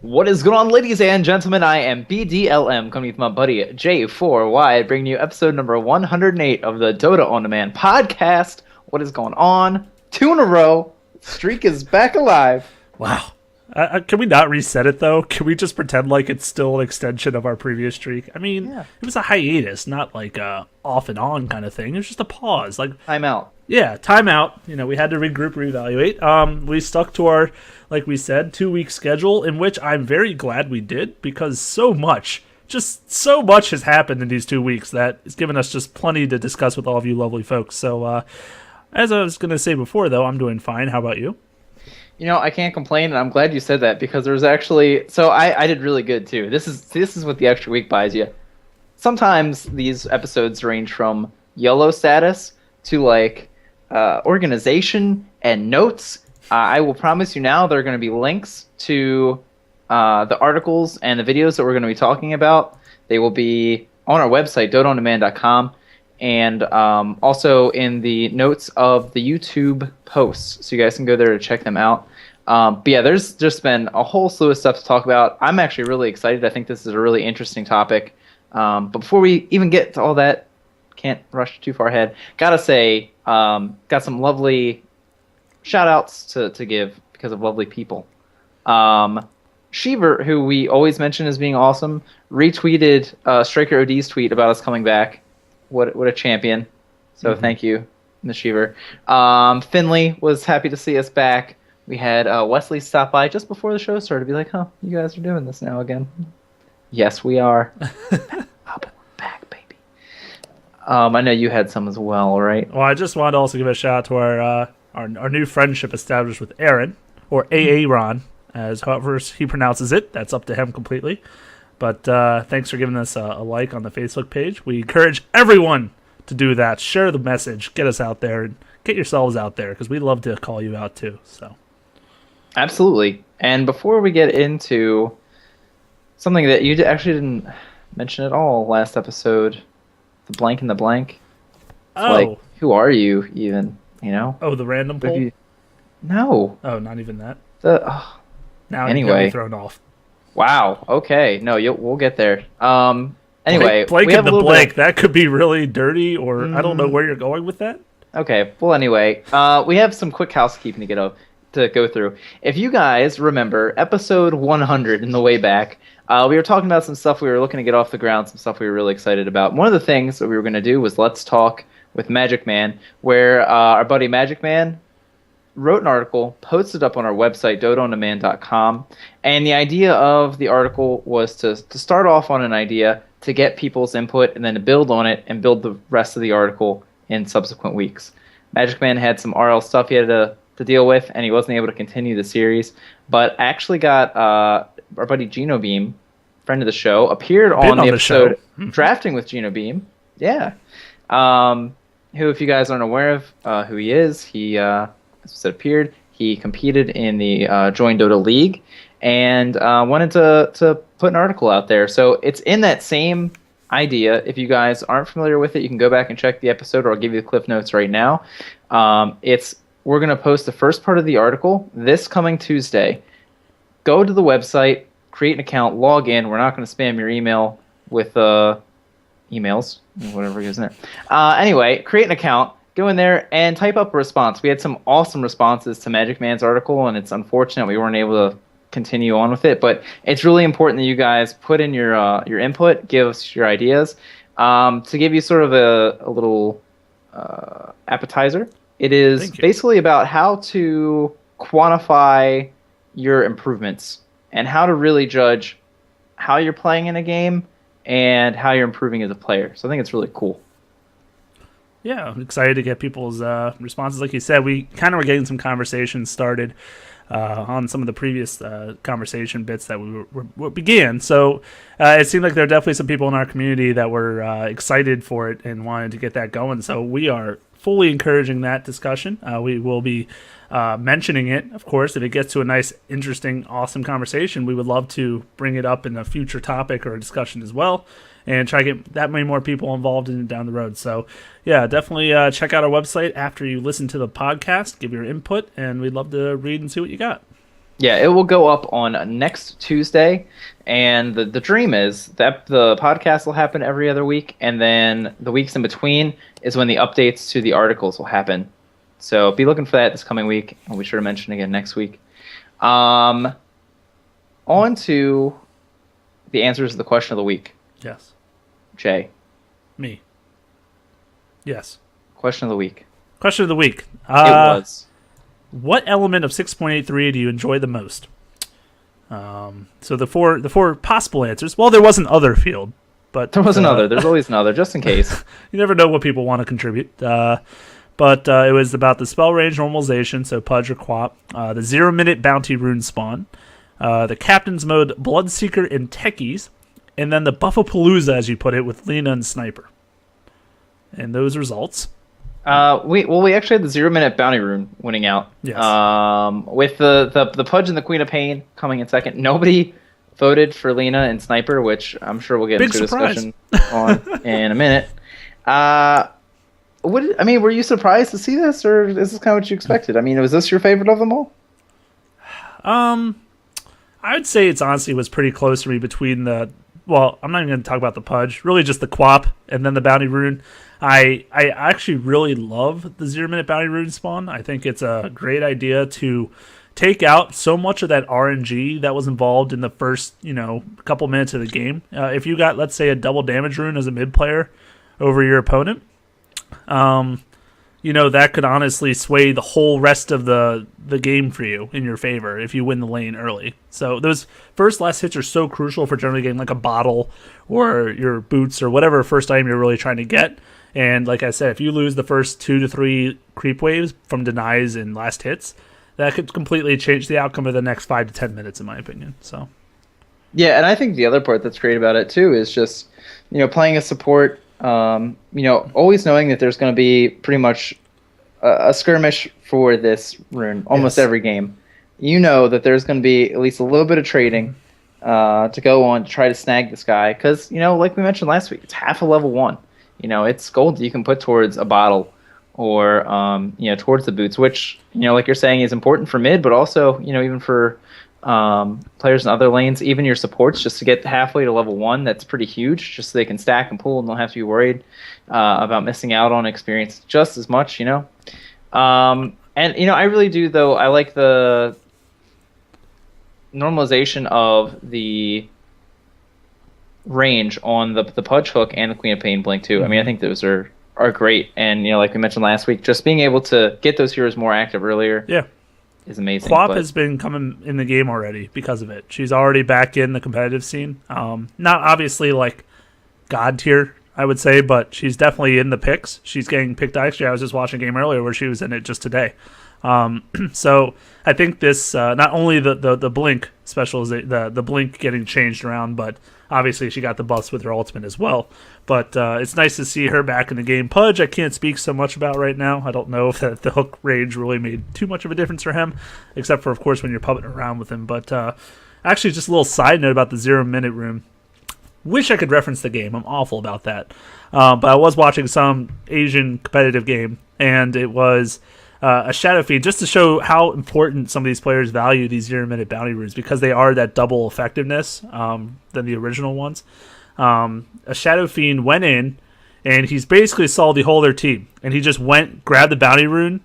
What is going on, ladies and gentlemen? I am BDLM, coming with my buddy J4Y, bringing you episode number 108 of the Dota On Demand podcast. What is going on? 2 in a row. Streak is back alive. Wow. Can we not reset it, though? Can we just pretend like it's still an extension of our previous streak? I mean, It was a hiatus, not like a off and on kind of thing. It was just a pause. Time out. Yeah, time out. We had to regroup, reevaluate. We stuck to our, like we said, 2-week schedule, in which I'm very glad we did, because so much has happened in these 2 weeks that it's given us just plenty to discuss with all of you lovely folks. So, as I was going to say before, though, I'm doing fine. How about you? I can't complain, and I'm glad you said that, because there's actually... So I did really good, too. This is what the extra week buys you. Sometimes these episodes range from YOLO status to, organization and notes. I will promise you now there are going to be links to the articles and the videos that we're going to be talking about. They will be on our website, dotaondemand.com. And also in the notes of the YouTube posts, so you guys can go there to check them out. But yeah, there's just been a whole slew of stuff to talk about. I'm actually really excited. I think this is a really interesting topic. But before we even get to all that, can't rush too far ahead. Gotta say, got some lovely shout-outs to give because of lovely people. Sheaver, who we always mention as being awesome, retweeted Striker OD's tweet about us coming back. What a champion. So Thank you, Ms. Sheaver. Finley was happy to see us back. We had Wesley stop by just before the show started to be like, huh, you guys are doing this now again. Yes, we are. Back, baby. I know you had some as well, right? Well, I just wanted to also give a shout out to our new friendship established with Aaron, or Aaron, as however he pronounces it. That's up to him completely. But thanks for giving us a like on the Facebook page. We encourage everyone to do that. Share the message. Get us out there and get yourselves out there, because we'd love to call you out too. So, absolutely. And before we get into something that you actually didn't mention at all last episode, the blank in the blank. Oh, who are you even? Oh, the random poll. No. Oh, not even that. Anyway, now you got me thrown off. Wow. Okay. No, we'll get there. Anyway, blank in the blank. That could be really dirty, or I don't know where you're going with that. Okay. Well, anyway, we have some quick housekeeping to go through. If you guys remember episode 100 in the way back, we were talking about some stuff we were looking to get off the ground, some stuff we were really excited about. One of the things that we were going to do was Let's Talk with Magic Man, where our buddy Magic Man wrote an article, posted up on our website, dotaondemand.com, and the idea of the article was to start off on an idea, to get people's input, and then to build on it and build the rest of the article in subsequent weeks. Magic Man had some RL stuff he had to deal with, and he wasn't able to continue the series, but actually got our buddy Gino Beam, friend of the show, appeared on the episode Drafting with Gino Beam. Yeah. Who, if you guys aren't aware of who he is, he... as I said, appeared. He competed in the Join Dota League and wanted to put an article out there. So it's in that same idea. If you guys aren't familiar with it, you can go back and check the episode, or I'll give you the cliff notes right now. We're going to post the first part of the article this coming Tuesday. Go to the website, create an account, log in. We're not going to spam your email with emails, whatever goes in there. Anyway, create an account. Go in there and type up a response. We had some awesome responses to Magic Man's article, and it's unfortunate we weren't able to continue on with it. But it's really important that you guys put in your input, give us your ideas. To give you sort of a little appetizer, it is basically about how to quantify your improvements and how to really judge how you're playing in a game and how you're improving as a player. So I think it's really cool. Yeah, I'm excited to get people's responses. Like you said, we kind of were getting some conversations started on some of the previous conversation bits that we began. So it seemed like there are definitely some people in our community that were excited for it and wanted to get that going. So we are fully encouraging that discussion. We will be mentioning it, of course. If it gets to a nice, interesting, awesome conversation, we would love to bring it up in a future topic or a discussion as well, and try to get that many more people involved in it down the road. So, yeah, definitely check out our website after you listen to the podcast, give your input, and we'd love to read and see what you got. Yeah, it will go up on next Tuesday, and the dream is that the podcast will happen every other week, and then the weeks in between is when the updates to the articles will happen. So be looking for that this coming week. I'll be sure to mention again next week. On to the answers to the question of the week. Yes. Jay, Me. Yes. question of the week. Question of the week. It was. What element of 6.83 do you enjoy the most? So the four possible answers. Well, there was an other field, but There was another. There's always another, just in case. you never know what people want to contribute. But it was about the spell range normalization, so Pudge or Quap, the 0-minute bounty rune spawn, the captain's mode Bloodseeker and Techies, and then the Buffapalooza, as you put it, with Lena and Sniper. And those results. We actually had the 0-minute bounty rune winning out. Yes. With the Pudge and the Queen of Pain coming in second. Nobody voted for Lena and Sniper, which I'm sure we'll get Big into a surprise. discussion on in a minute. Were you surprised to see this, or is this kind of what you expected? I mean, was this your favorite of them all? I would say it's honestly was pretty close to me between the. Well, I'm not even going to talk about the Pudge. Really, just the Quap and then the Bounty Rune. I actually really love the 0-minute Bounty Rune spawn. I think it's a great idea to take out so much of that RNG that was involved in the first, couple minutes of the game. If you got, let's say, a double damage rune as a mid player over your opponent, that could honestly sway the whole rest of the game for you in your favor if you win the lane early. So those first last hits are so crucial for generally getting like a bottle or your boots or whatever first item you're really trying to get. And like I said, if you lose the first 2 to 3 creep waves from denies and last hits, that could completely change the outcome of the next 5 to 10 minutes, in my opinion. So, yeah, and I think the other part that's great about it too is just playing a support. Always knowing that there's going to be pretty much a skirmish for this rune almost every game. You know that there's going to be at least a little bit of trading to go on to try to snag this guy because like we mentioned last week, it's half a level 1. It's gold that you can put towards a bottle or towards the boots, which like you're saying is important for mid, but also even for players in other lanes, even your supports, just to get halfway to level 1. That's pretty huge, just so they can stack and pull and don't have to be worried about missing out on experience just as much. And I really do though. I like the normalization of the range on the Pudge hook and the Queen of Pain blink too. I mean, I think those are great, and like we mentioned last week, just being able to get those heroes more active earlier, is amazing. Quap has been coming in the game already because of it. She's already back in the competitive scene. Not obviously like god tier, I would say, but she's definitely in the picks. She's getting picked. Actually, I was just watching a game earlier where she was in it just today. So I think this not only the blink special is the blink getting changed around, but obviously she got the buffs with her ultimate as well. But it's nice to see her back in the game. Pudge, I can't speak so much about right now. I don't know if the hook range really made too much of a difference for him, except for, of course, when you're putting around with him. But actually, just a little side note about the 0-minute room. Wish I could reference the game. I'm awful about that. But I was watching some Asian competitive game, and it was a shadow feed just to show how important some of these players value these 0-minute bounty runes because they are that double effectiveness than the original ones. A shadow fiend went in, and he's basically saw the whole of their team, and he just went, grabbed the bounty rune,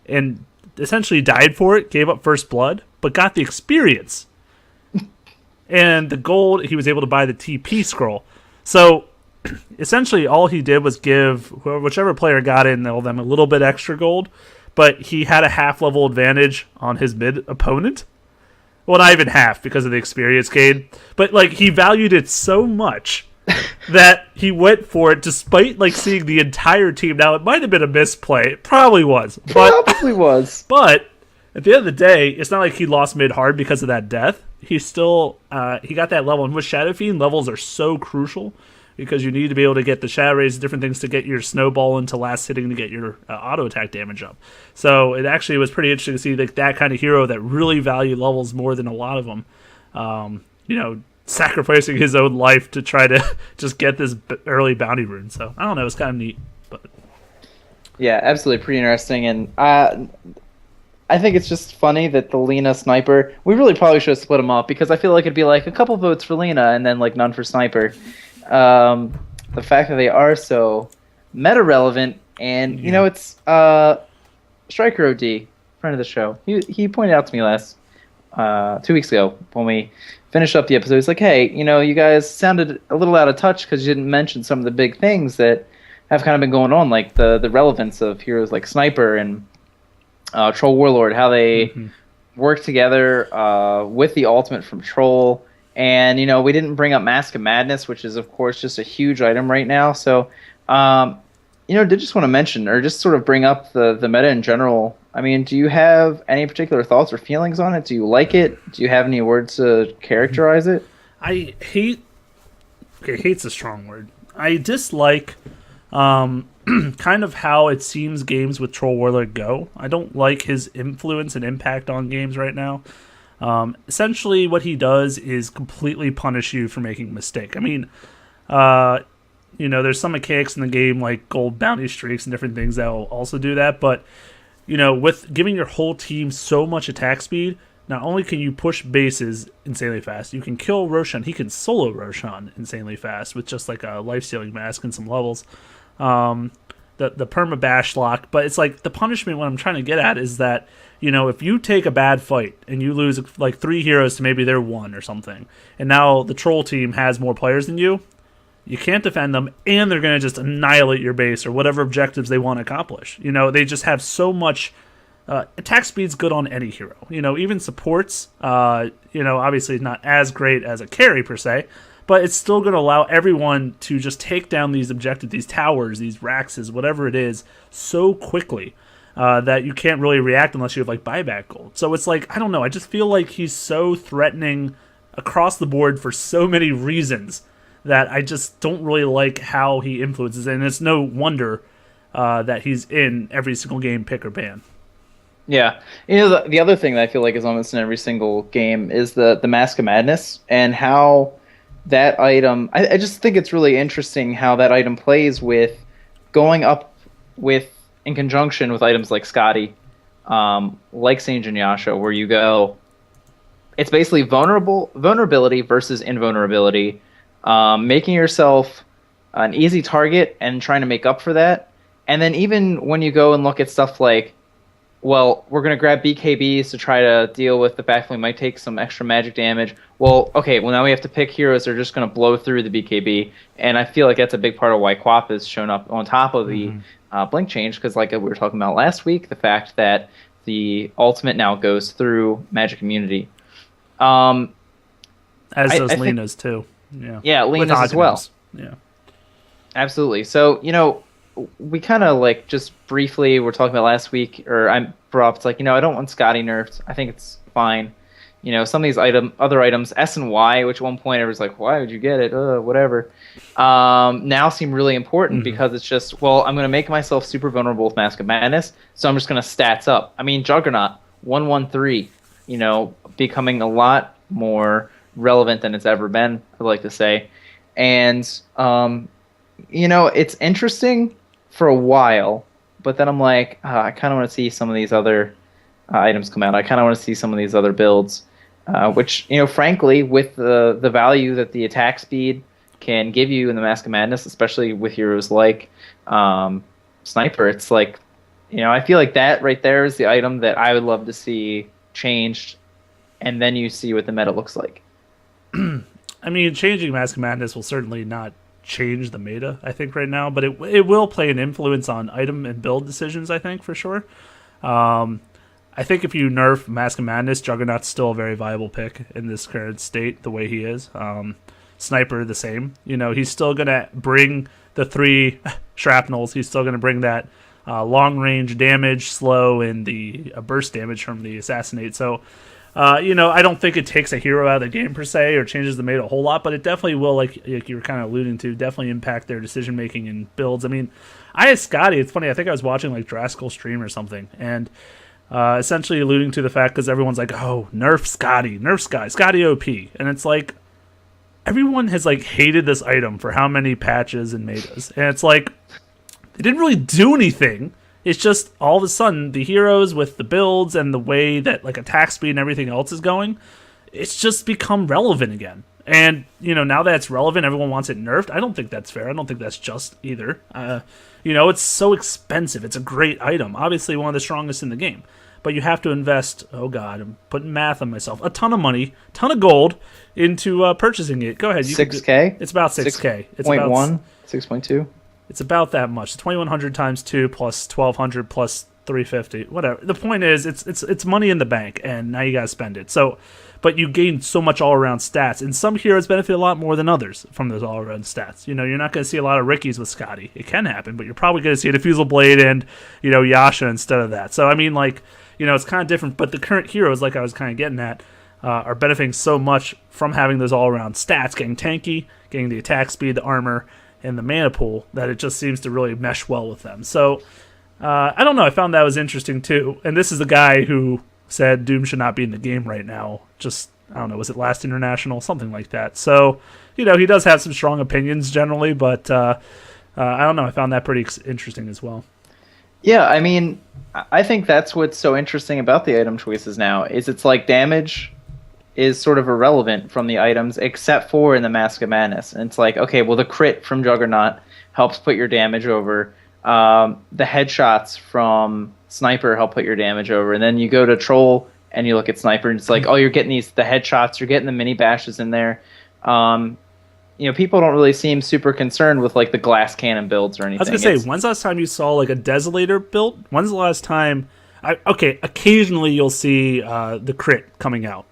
and essentially died for it, gave up first blood, but got the experience. And the gold, he was able to buy the TP scroll. So essentially all he did was give whichever player got in them a little bit extra gold, but he had a half level advantage on his mid opponent. Well, not even half because of the experience gain, but like he valued it so much that he went for it despite like seeing the entire team. Now it might have been a misplay, it probably was, but But at the end of the day, it's not like he lost mid hard because of that death. He still he got that level, and with Shadow Fiend, levels are so crucial because you need to be able to get the Shadow Rays, different things to get your snowball into last hitting to get your auto attack damage up. So it actually was pretty interesting to see that kind of hero that really valued levels more than a lot of them. Sacrificing his own life to try to just get this early bounty rune. So I don't know, it's kind of neat, but yeah, absolutely pretty interesting. And I think it's just funny that the Lena sniper. We really probably should have split them up because I feel like it'd be like a couple votes for Lena and then like none for sniper. The fact that they are so meta relevant, and Yeah. it's Striker OD, friend of the show. He pointed out to me last 2 weeks ago when we finished up the episode. He's like, hey, you guys sounded a little out of touch because you didn't mention some of the big things that have kind of been going on, like the relevance of heroes like Sniper and Troll Warlord, how they work together with the ultimate from Troll. And, we didn't bring up Mask of Madness, which is, of course, just a huge item right now. So, did just want to mention or just sort of bring up the meta in general. I mean, do you have any particular thoughts or feelings on it? Do you like it? Do you have any words to characterize it? I hate. Okay, hate's a strong word. I dislike kind of how it seems games with Troll Warlord go. I don't like his influence and impact on games right now. Essentially, what he does is completely punish you for making a mistake. I mean, there's some mechanics in the game like gold bounty streaks and different things that will also do that. But, with giving your whole team so much attack speed, not only can you push bases insanely fast, you can kill Roshan. He can solo Roshan insanely fast with just like a life-stealing mask and some levels. The perma bash lock, but it's like the punishment. What I'm trying to get at is that if you take a bad fight and you lose like 3 heroes to maybe they're 1 or something, and now the troll team has more players than you can't defend them, and they're going to just annihilate your base or whatever objectives they want to accomplish. They just have so much. Attack speed's good on any hero. Even supports. Obviously not as great as a carry per se. But it's still going to allow everyone to just take down these objectives, these towers, these Raxes, whatever it is, so quickly that you can't really react unless you have like buyback gold. So it's like, I don't know, I just feel like he's so threatening across the board for so many reasons that I just don't really like how he influences. And it's no wonder that he's in every single game, pick or ban. Yeah. The other thing that I feel like is almost in every single game is the Mask of Madness and how that item, I just think it's really interesting how that item plays with going up with in conjunction with items like Scotty, like Sage and Yasha, where you go, it's basically vulnerability versus invulnerability, making yourself an easy target and trying to make up for that. And then even when you go and look at stuff like, well, we're going to grab BKBs to try to deal with the fact that we might take some extra magic damage. Well, okay, now we have to pick heroes that are just going to blow through the BKB. And I feel like that's a big part of why Quap has shown up on top of the Blink change, because like we were talking about last week, the fact that the ultimate now goes through magic immunity. As does Lena's too. Yeah, Lena's as well. Yeah. Absolutely. So, we kind of like just briefly were talking about last week, or I brought up, it's like, I don't want Scotty nerfed. I think it's fine. Some of these other items, S and Y, which at one point I was like, why would you get it? Whatever. Now seem really important because it's just, well, I'm going to make myself super vulnerable with Mask of Madness, so I'm just going to stats up. I mean, Juggernaut, 113, becoming a lot more relevant than it's ever been, I'd like to say. And, it's interesting for a while, but then I'm like, I kind of want to see some of these other items come out. I kind of want to see some of these other builds, which, frankly, with the value that the attack speed can give you in the Mask of Madness, especially with heroes like Sniper, it's like, I feel like that right there is the item that I would love to see changed, and then you see what the meta looks like. I mean, changing Mask of Madness will certainly not change the meta, I think, right now, but it will play an influence on item and build decisions, I think, for sure. I think if you nerf Mask of Madness, Juggernaut's still a very viable pick in this current state, the way he is. Sniper, the same. He's still going to bring the 3 shrapnels. He's still going to bring that long-range damage, slow, and the burst damage from the Assassinate. So, I don't think it takes a hero out of the game per se or changes the meta a whole lot, but it definitely will, like you were kind of alluding to, definitely impact their decision making and builds. I mean, I had Scotty. It's funny. I think I was watching like Draskell stream or something, and essentially alluding to the fact because everyone's like, "Oh, nerf Scotty OP," and it's like everyone has like hated this item for how many patches and metas, and it's like they didn't really do anything. It's just all of a sudden the heroes with the builds and the way that like attack speed and everything else is going, it's just become relevant again. And, now that it's relevant, everyone wants it nerfed. I don't think that's fair. I don't think that's just either. It's so expensive. It's a great item. Obviously one of the strongest in the game. But you have to invest, oh God, I'm putting math on myself, a ton of money, ton of gold into purchasing it. Go ahead. 6K? It's about 6K. It's 6.1? 6.2? It's about that much. 2,100 times 2 plus 1,200 plus 350. Whatever. The point is, it's money in the bank, and now you got to spend it. But you gain so much all-around stats, and some heroes benefit a lot more than others from those all-around stats. You're not going to see a lot of Rickies with Scotty. It can happen, but you're probably going to see a Diffusal Blade and, Yasha instead of that. So, I mean, it's kind of different, but the current heroes, like I was kind of getting at, are benefiting so much from having those all-around stats, getting tanky, getting the attack speed, the armor, and the mana pool, that it just seems to really mesh well with them. So, I don't know, I found that was interesting too. And this is the guy who said Doom should not be in the game right now. Just, I don't know, was it last International? Something like that. So, he does have some strong opinions generally, but I don't know, I found that pretty interesting as well. Yeah, I mean, I think that's what's so interesting about the item choices now, is it's like damage is sort of irrelevant from the items, except for in the Mask of Madness. And it's like, okay, well, the crit from Juggernaut helps put your damage over. The headshots from Sniper help put your damage over. And then you go to Troll and you look at Sniper, and it's like, oh, you're getting the headshots, you're getting the mini bashes in there. People don't really seem super concerned with like the glass cannon builds or anything. I was gonna say, when's the last time you saw like a Desolator build? When's the last time? Occasionally you'll see the crit coming out,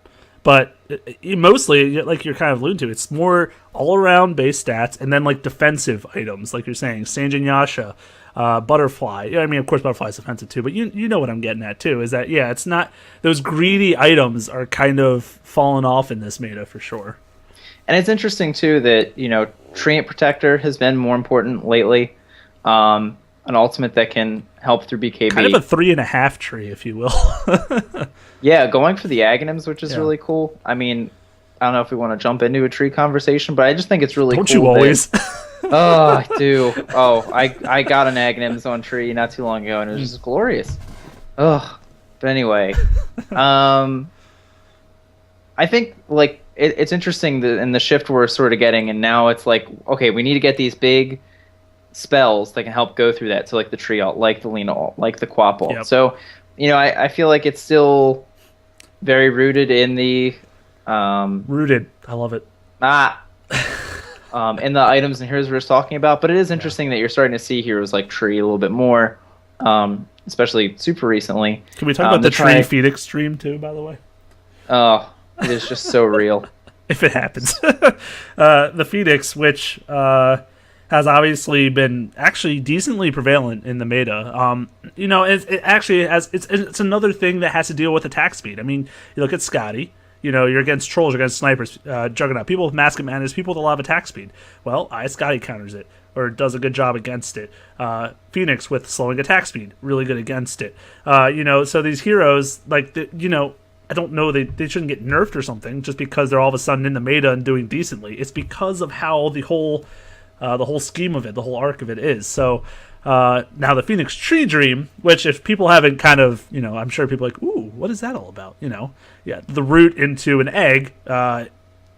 but mostly, like you're kind of alluding to, it's more all-around base stats and then like defensive items, like you're saying, Sanjin Yasha, Butterfly. I mean, of course, Butterfly's offensive too, but you know what I'm getting at too, is that, yeah, it's not, those greedy items are kind of falling off in this meta for sure. And it's interesting too that, Treant Protector has been more important lately. An ultimate that can help through BKB. Kind of a 3.5 tree, if you will. Yeah, going for the Aghanims, which is really cool. I mean, I don't know if we want to jump into a tree conversation, but I just think it's really cool. Don't you always? Oh, I do. Oh, I got an Aghanims on tree not too long ago, and it was just glorious. Ugh. But anyway, I think, like, it's interesting in the shift we're sort of getting, and now it's like, okay, we need to get these big spells that can help go through that. So like the tree alt, like the Lena alt, like the Quap alt. Yep. So, I feel like it's still very rooted in the... rooted. I love it. In the items and heroes we were talking about, but it is interesting that you're starting to see heroes like Tree a little bit more, especially super recently. Can we talk about the Tree Phoenix stream too, by the way? Oh, it is just so real. If it happens. The Phoenix, which has obviously been actually decently prevalent in the meta. It actually has, it's another thing that has to deal with attack speed. I mean, you look at Scotty, you're against Trolls, you're against Snipers, Juggernaut, people with Mask of Madness, people with a lot of attack speed. Well, Scotty counters it, or does a good job against it. Phoenix with slowing attack speed, really good against it. So these heroes, like, I don't know, they shouldn't get nerfed or something just because they're all of a sudden in the meta and doing decently. It's because of how the whole scheme of it, the whole arc of it is. So now the Phoenix Tree Dream, which if people haven't kind of, I'm sure people are like, ooh, what is that all about? Yeah, the root into an egg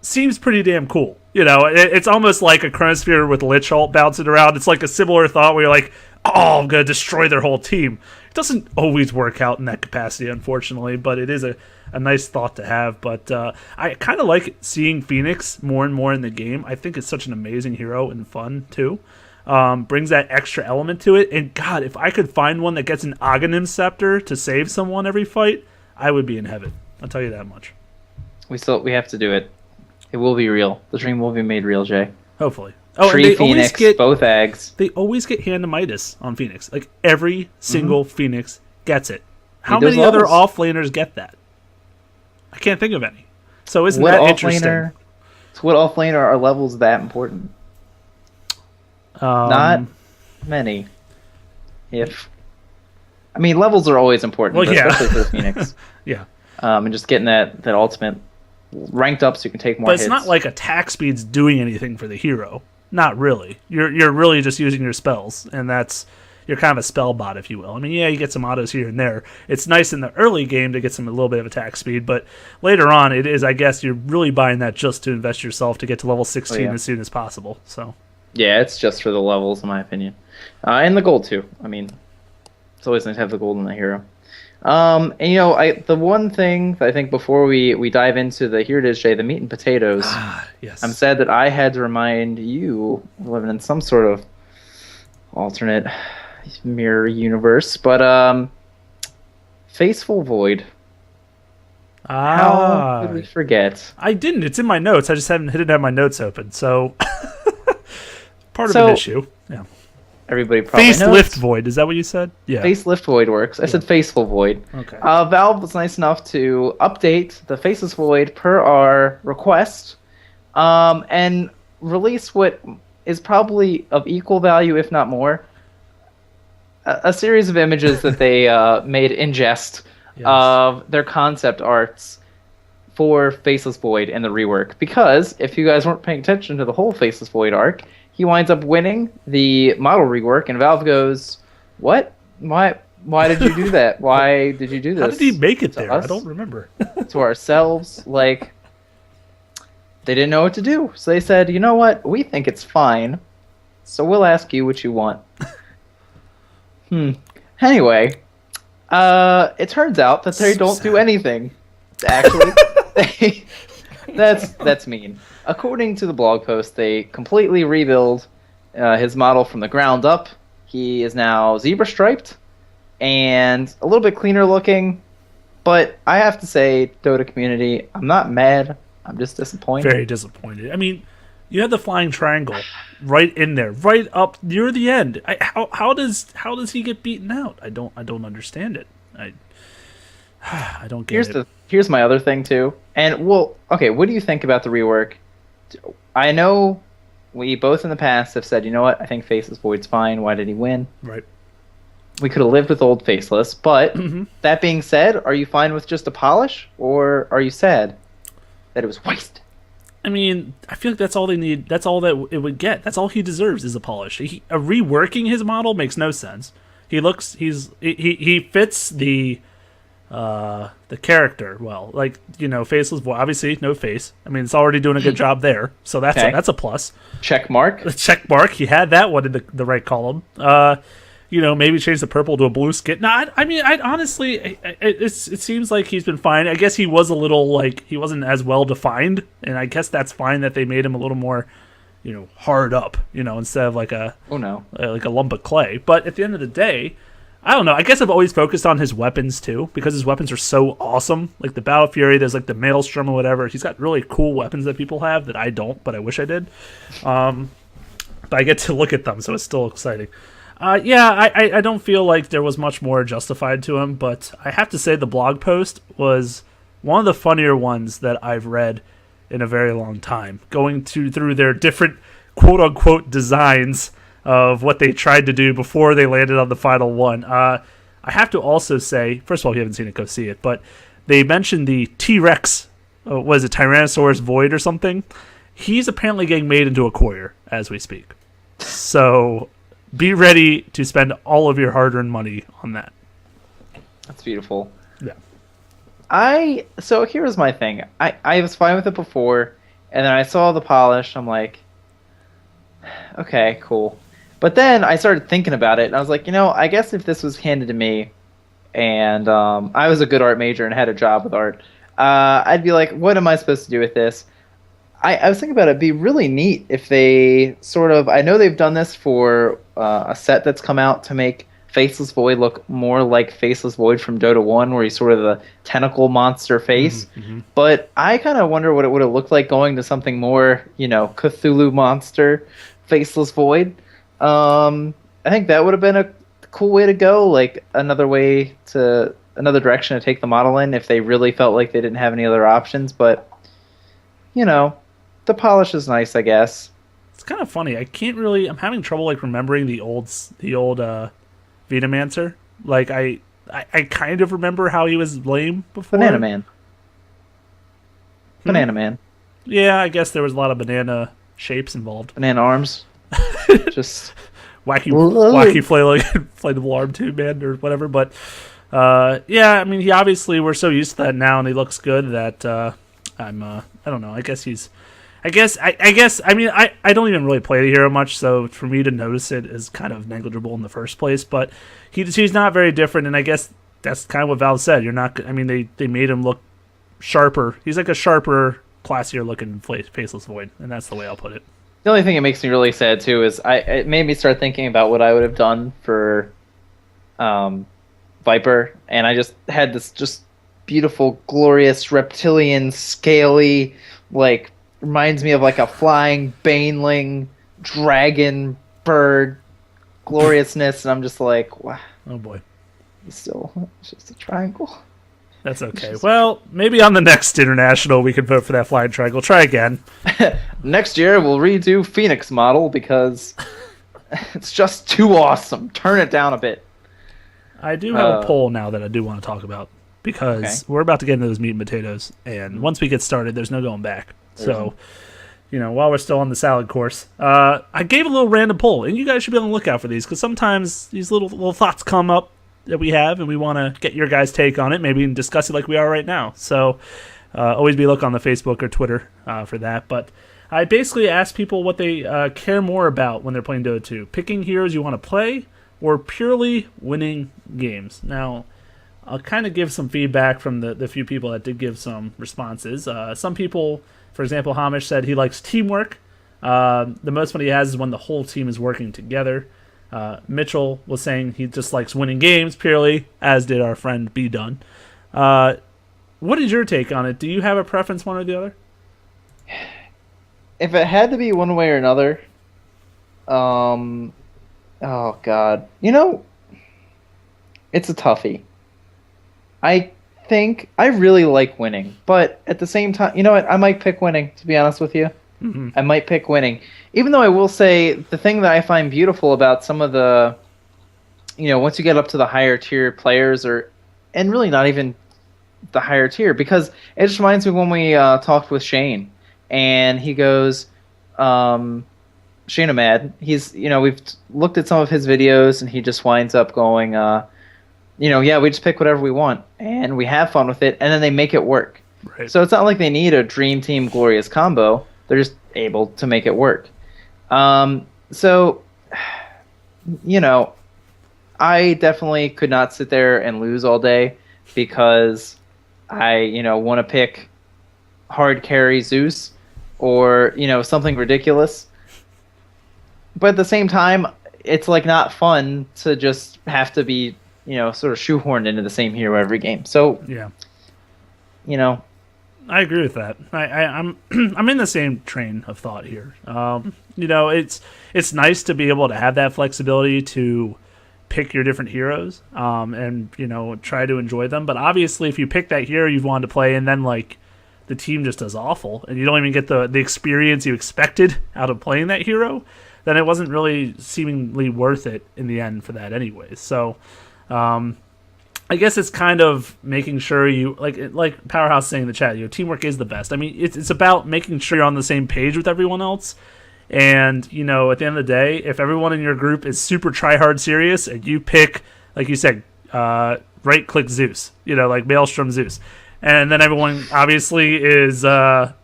seems pretty damn cool. It's almost like a Chronosphere with Lich Ult bouncing around. It's like a similar thought where you're like, oh, I'm going to destroy their whole team. It doesn't always work out in that capacity, unfortunately, but it is a nice thought to have. But I kind of like seeing Phoenix more and more in the game. I think it's such an amazing hero and fun, too. Brings that extra element to it. And, God, if I could find one that gets an Aghanim Scepter to save someone every fight, I would be in heaven. I'll tell you that much. We have to do it. It will be real. The dream will be made real, Jay. Hopefully. Tree Phoenix, both eggs. They always get Hand of Midas on Phoenix. Like, every single Phoenix gets it. How many other offlaners get that? I can't think of any. So isn't that interesting? So what offlaner are levels that important? Not many. Levels are always important, especially for the Phoenix. Yeah. And just getting that ultimate ranked up so you can take more hits. But it's not like attack speed's doing anything for the hero. Not really. You're really just using your spells, and that's, you're kind of a spell bot, if you will. I mean, yeah, you get some autos here and there. It's nice in the early game to get a little bit of attack speed, but later on, it is, I guess, you're really buying that just to invest yourself to get to level 16 as soon as possible. So, yeah, it's just for the levels, in my opinion, and the gold too. I mean, it's always nice to have the gold in the hero. And the one thing that I think before we dive into here it is, Jay, the meat and potatoes. Yes. I'm sad that I had to remind you, living in some sort of alternate mirror universe, but Faceful Void. How could we forget? I didn't. It's in my notes. I just didn't have my notes open. So part of an issue. Yeah. Everybody probably knows. Facelift Void. Is that what you said? Yeah. Facelift Void works. I said Faceful Void. Okay. Valve was nice enough to update the Faceless Void per our request, and release what is probably of equal value, if not more, a series of images that they made in jest of their concept arts for Faceless Void in the rework. Because if you guys weren't paying attention to the whole Faceless Void arc, he winds up winning the model rework, and Valve goes, "What? Why did you do that? Why did you do this? How did he make it there? Us? I don't remember." To ourselves, like, they didn't know what to do. So they said, you know what? We think it's fine, so we'll ask you what you want. Anyway, it turns out that they don't do anything. Actually, that's mean. According to the blog post, they completely rebuild his model from the ground up. He is now zebra striped and a little bit cleaner looking. But I have to say, Dota community, I'm not mad. I'm just disappointed. Very disappointed. I mean, you had the flying triangle right in there, right up near the end. How does he get beaten out? I don't understand it. I don't get it. Here's my other thing too. And okay, what do you think about the rework? I know we both in the past have said, you know what, I think Faceless Void's fine. Why did he win? Right. We could have lived with old Faceless, but that being said, are you fine with just a polish, or are you sad that it was wasted? I mean, I feel like that's all they need. That's all that it would get. That's all he deserves is a polish. Reworking his model makes no sense. He fits the character well. Like, Faceless Void, obviously no face. I mean, it's already doing a good job there, so that's a plus. Check mark. Check mark. He had that one in the right column. Maybe change the purple to a blue skin. No, I mean, honestly, it seems like he's been fine. I guess he was a little, he wasn't as well defined, and I guess that's fine that they made him a little more, hard up, instead of like a lump of clay. But at the end of the day, I don't know. I guess I've always focused on his weapons too, because his weapons are so awesome. Like the Battle Fury, there's like the Maelstrom or whatever. He's got really cool weapons that people have that I don't, but I wish I did. But I get to look at them, so it's still exciting. I don't feel like there was much more justified to him, but I have to say the blog post was one of the funnier ones that I've read in a very long time, going through their different quote-unquote designs of what they tried to do before they landed on the final one. I have to also say, first of all, if you haven't seen it, go see it, but they mentioned the T-Rex, was it Tyrannosaurus Void or something? He's apparently getting made into a courier as we speak. So be ready to spend all of your hard-earned money on that. That's beautiful. Yeah. So here's my thing. I was fine with it before, and then I saw the polish. I'm like, okay, cool. But then I started thinking about it, and I was like, I guess if this was handed to me, and I was a good art major and had a job with art, I'd be like, what am I supposed to do with this? I was thinking about it. It'd be really neat if they sort of... I know they've done this for a set that's come out to make Faceless Void look more like Faceless Void from Dota 1, where he's sort of the tentacle monster face. Mm-hmm. But I kind of wonder what it would have looked like going to something more, Cthulhu monster, Faceless Void. I think that would have been a cool way to go, like another direction to take the model in if they really felt like they didn't have any other options. But, the polish is nice, I guess. It's kind of funny. I'm having trouble remembering the old Venumancer. Like I kind of remember how he was lame before. Banana Man. Banana Man. Yeah, I guess there was a lot of banana shapes involved. Banana arms. Just wacky inflatable arm tube man or whatever. But yeah, I mean, he obviously we're so used to that now, and he looks good that I don't know. I guess I mean I don't even really play the hero much, so for me to notice it is kind of negligible in the first place. But he's not very different, and I guess that's kind of what Valve said. You're not. I mean, they made him look sharper. He's like a sharper, classier looking faceless void, and that's the way I'll put it. The only thing that makes me really sad too is it made me start thinking about what I would have done for Viper, and I just had this just beautiful, glorious reptilian, scaly, like reminds me of like a flying baneling dragon bird gloriousness, and I'm just like, wow. Oh boy, it's just a triangle. That's okay. Well, maybe on the next international we can vote for that flying triangle. Try again. Next year we'll redo Phoenix model because it's just too awesome. Turn it down a bit. I do have a poll now that I do want to talk about because we're about to get into those meat and potatoes, and once we get started, there's no going back. So, while we're still on the salad course, I gave a little random poll, and you guys should be on the lookout for these because sometimes these little thoughts come up that we have, and we want to get your guys' take on it, maybe and discuss it like we are right now. So always be a look on the Facebook or Twitter for that. But I basically asked people what they care more about when they're playing Dota 2. Picking heroes you want to play or purely winning games. Now, I'll kind of give some feedback from the few people that did give some responses. Some people, for example, Hamish said he likes teamwork. The most fun he has is when the whole team is working together. Mitchell was saying he just likes winning games purely, as did our friend B Dunn. What is your take on it? Do you have a preference, one or the other? If it had to be one way or another, oh god, it's a toughie. I think I really like winning, but at the same time, you know what? I might pick winning, to be honest with you. Mm-hmm. I might pick winning. Even though I will say the thing that I find beautiful about some of the, once you get up to the higher tier players, and really not even the higher tier, because it just reminds me when we talked with Shane, and he goes, Shane Ahmad, we've looked at some of his videos, and he just winds up going, we just pick whatever we want, and we have fun with it, and then they make it work. Right. So it's not like they need a dream team glorious combo. They're just able to make it work. So, I definitely could not sit there and lose all day because I, want to pick hard carry Zeus or, something ridiculous. But at the same time, it's like not fun to just have to be, sort of shoehorned into the same hero every game. So, yeah. I agree with that. I'm in the same train of thought here. It's nice to be able to have that flexibility to pick your different heroes, and try to enjoy them. But obviously, if you pick that hero you've wanted to play, and then like the team just does awful, and you don't even get the experience you expected out of playing that hero, then it wasn't really seemingly worth it in the end for that, anyways. So. I guess it's kind of making sure you like Powerhouse saying in the chat, teamwork is the best. I mean, it's about making sure you're on the same page with everyone else. And, at the end of the day, if everyone in your group is super try-hard serious and you pick, like you said, right-click Zeus, like Maelstrom Zeus, and then everyone obviously is,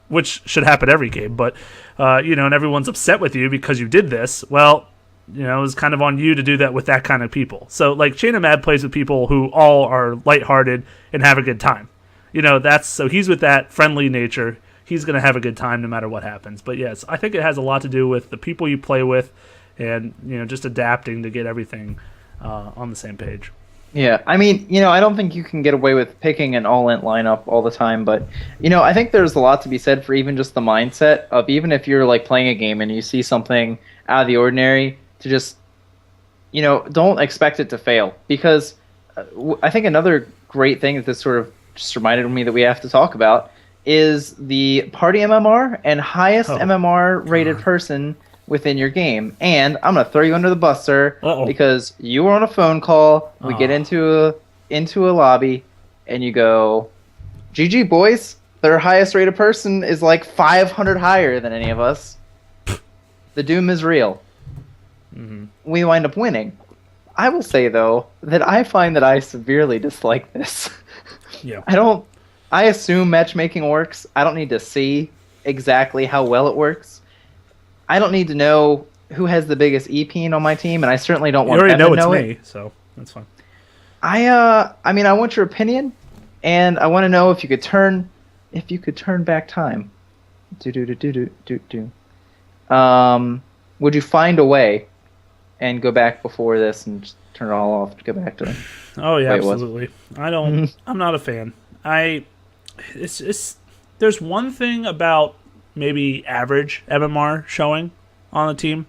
which should happen every game, but, and everyone's upset with you because you did this, well, it's kind of on you to do that with that kind of people. So, like, Chain of Mad plays with people who all are lighthearted and have a good time. So he's with that friendly nature. He's going to have a good time no matter what happens. But, yes, I think it has a lot to do with the people you play with and, just adapting to get everything on the same page. Yeah, I mean, I don't think you can get away with picking an all-in lineup all the time, but, I think there's a lot to be said for even just the mindset of even if you're, like, playing a game and you see something out of the ordinary, to just, don't expect it to fail. Because I think another great thing that this sort of just reminded me that we have to talk about is the party MMR and highest MMR rated person within your game. And I'm going to throw you under the bus, sir, because you were on a phone call. We get into a lobby, and you go, GG, boys. Their highest rated person is like 500 higher than any of us. The doom is real. we wind up winning. I will say, though, that I find that I severely dislike this. Yeah. I assume matchmaking works. I don't need to see exactly how well it works. I don't need to know who has the biggest EP on my team, and I certainly don't You want already them know to it's know me, it. so that's fine. I mean, I want your opinion, and I want to know if you could turn back time. Do do do do do do do. Would you find a way and go back before this and just turn it all off to go back to? Oh yeah, Wait, what? absolutely. I don't. I'm not a fan. It's. There's one thing about maybe average MMR showing on a team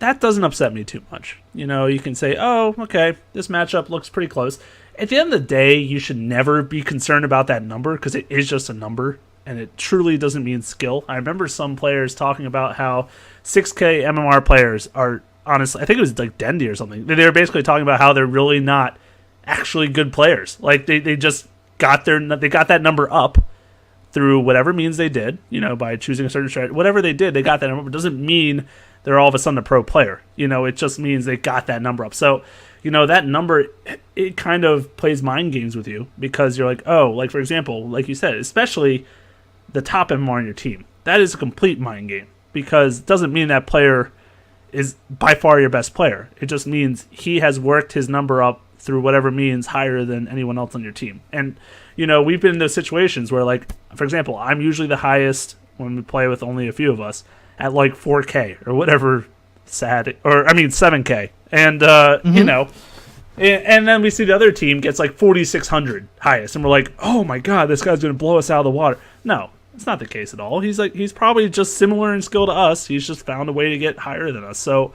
that doesn't upset me too much. You know, you can say, oh, okay, this matchup looks pretty close. At the end of the day, you should never be concerned about that number because it is just a number, and it truly doesn't mean skill. I remember some players talking about how 6K MMR players are, honestly, I think it was like Dendy or something. They were basically talking about how they're really not actually good players. Like, they just got that number up through whatever means they did, you know, by choosing a certain strategy. Whatever they did, they got that number. It doesn't mean they're all of a sudden a pro player. You know, it just means they got that number up. So, you know, that number, it kind of plays mind games with you because you're like, oh, like, for example, like you said, especially the top MMR on your team. That is a complete mind game because it doesn't mean that player is by far your best player. It just means he has worked his number up through whatever means higher than anyone else on your team. And, you know, we've been in those situations where, like, for example, I'm usually the highest when we play with only a few of us at like 4K or whatever 7K. And, you know, and then we see the other team gets like 4,600 highest. And we're like, oh my God, this guy's going to blow us out of the water. No, it's not the case at all. He's probably just similar in skill to us. He's just found a way to get higher than us. So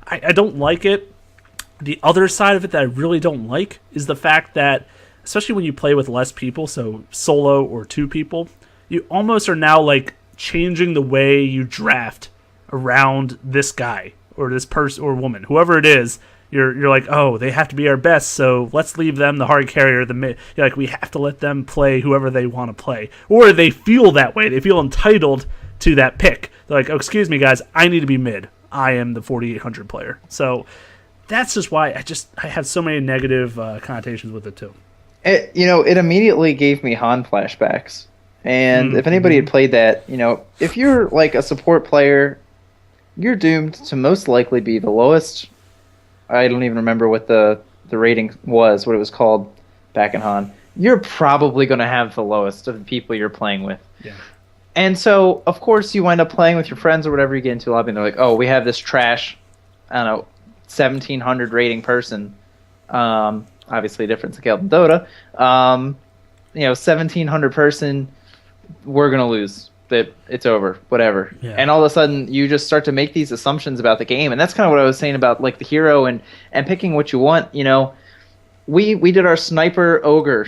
I don't like it. The other side of it that I really don't like is the fact that, especially when you play with less people, so solo or two people, you almost are now like changing the way you draft around this guy or this person or woman, whoever it is. You're like, oh, they have to be our best, so let's leave them the hard carrier, the mid. You're like, we have to let them play whoever they want to play, or they feel that way. They feel entitled to that pick. They're like, oh, excuse me, guys, I need to be mid. I am the 4,800 player. So that's just why I have so many negative connotations with it too. It immediately gave me Han flashbacks. And if anybody had played that, you know, if you're like a support player, you're doomed to most likely be the lowest. I don't even remember what the rating was, what it was called back in Han. You're probably going to have the lowest of the people you're playing with. Yeah. And so, of course, you wind up playing with your friends or whatever, you get into a lobby, and they're like, oh, we have this trash, I don't know, 1,700 rating person. Obviously, different scale than Dota. 1,700 person, we're going to lose. That it's over, whatever. Yeah. And all of a sudden, you just start to make these assumptions about the game. And that's kind of what I was saying about like the hero and picking what you want. You know, we did our sniper ogre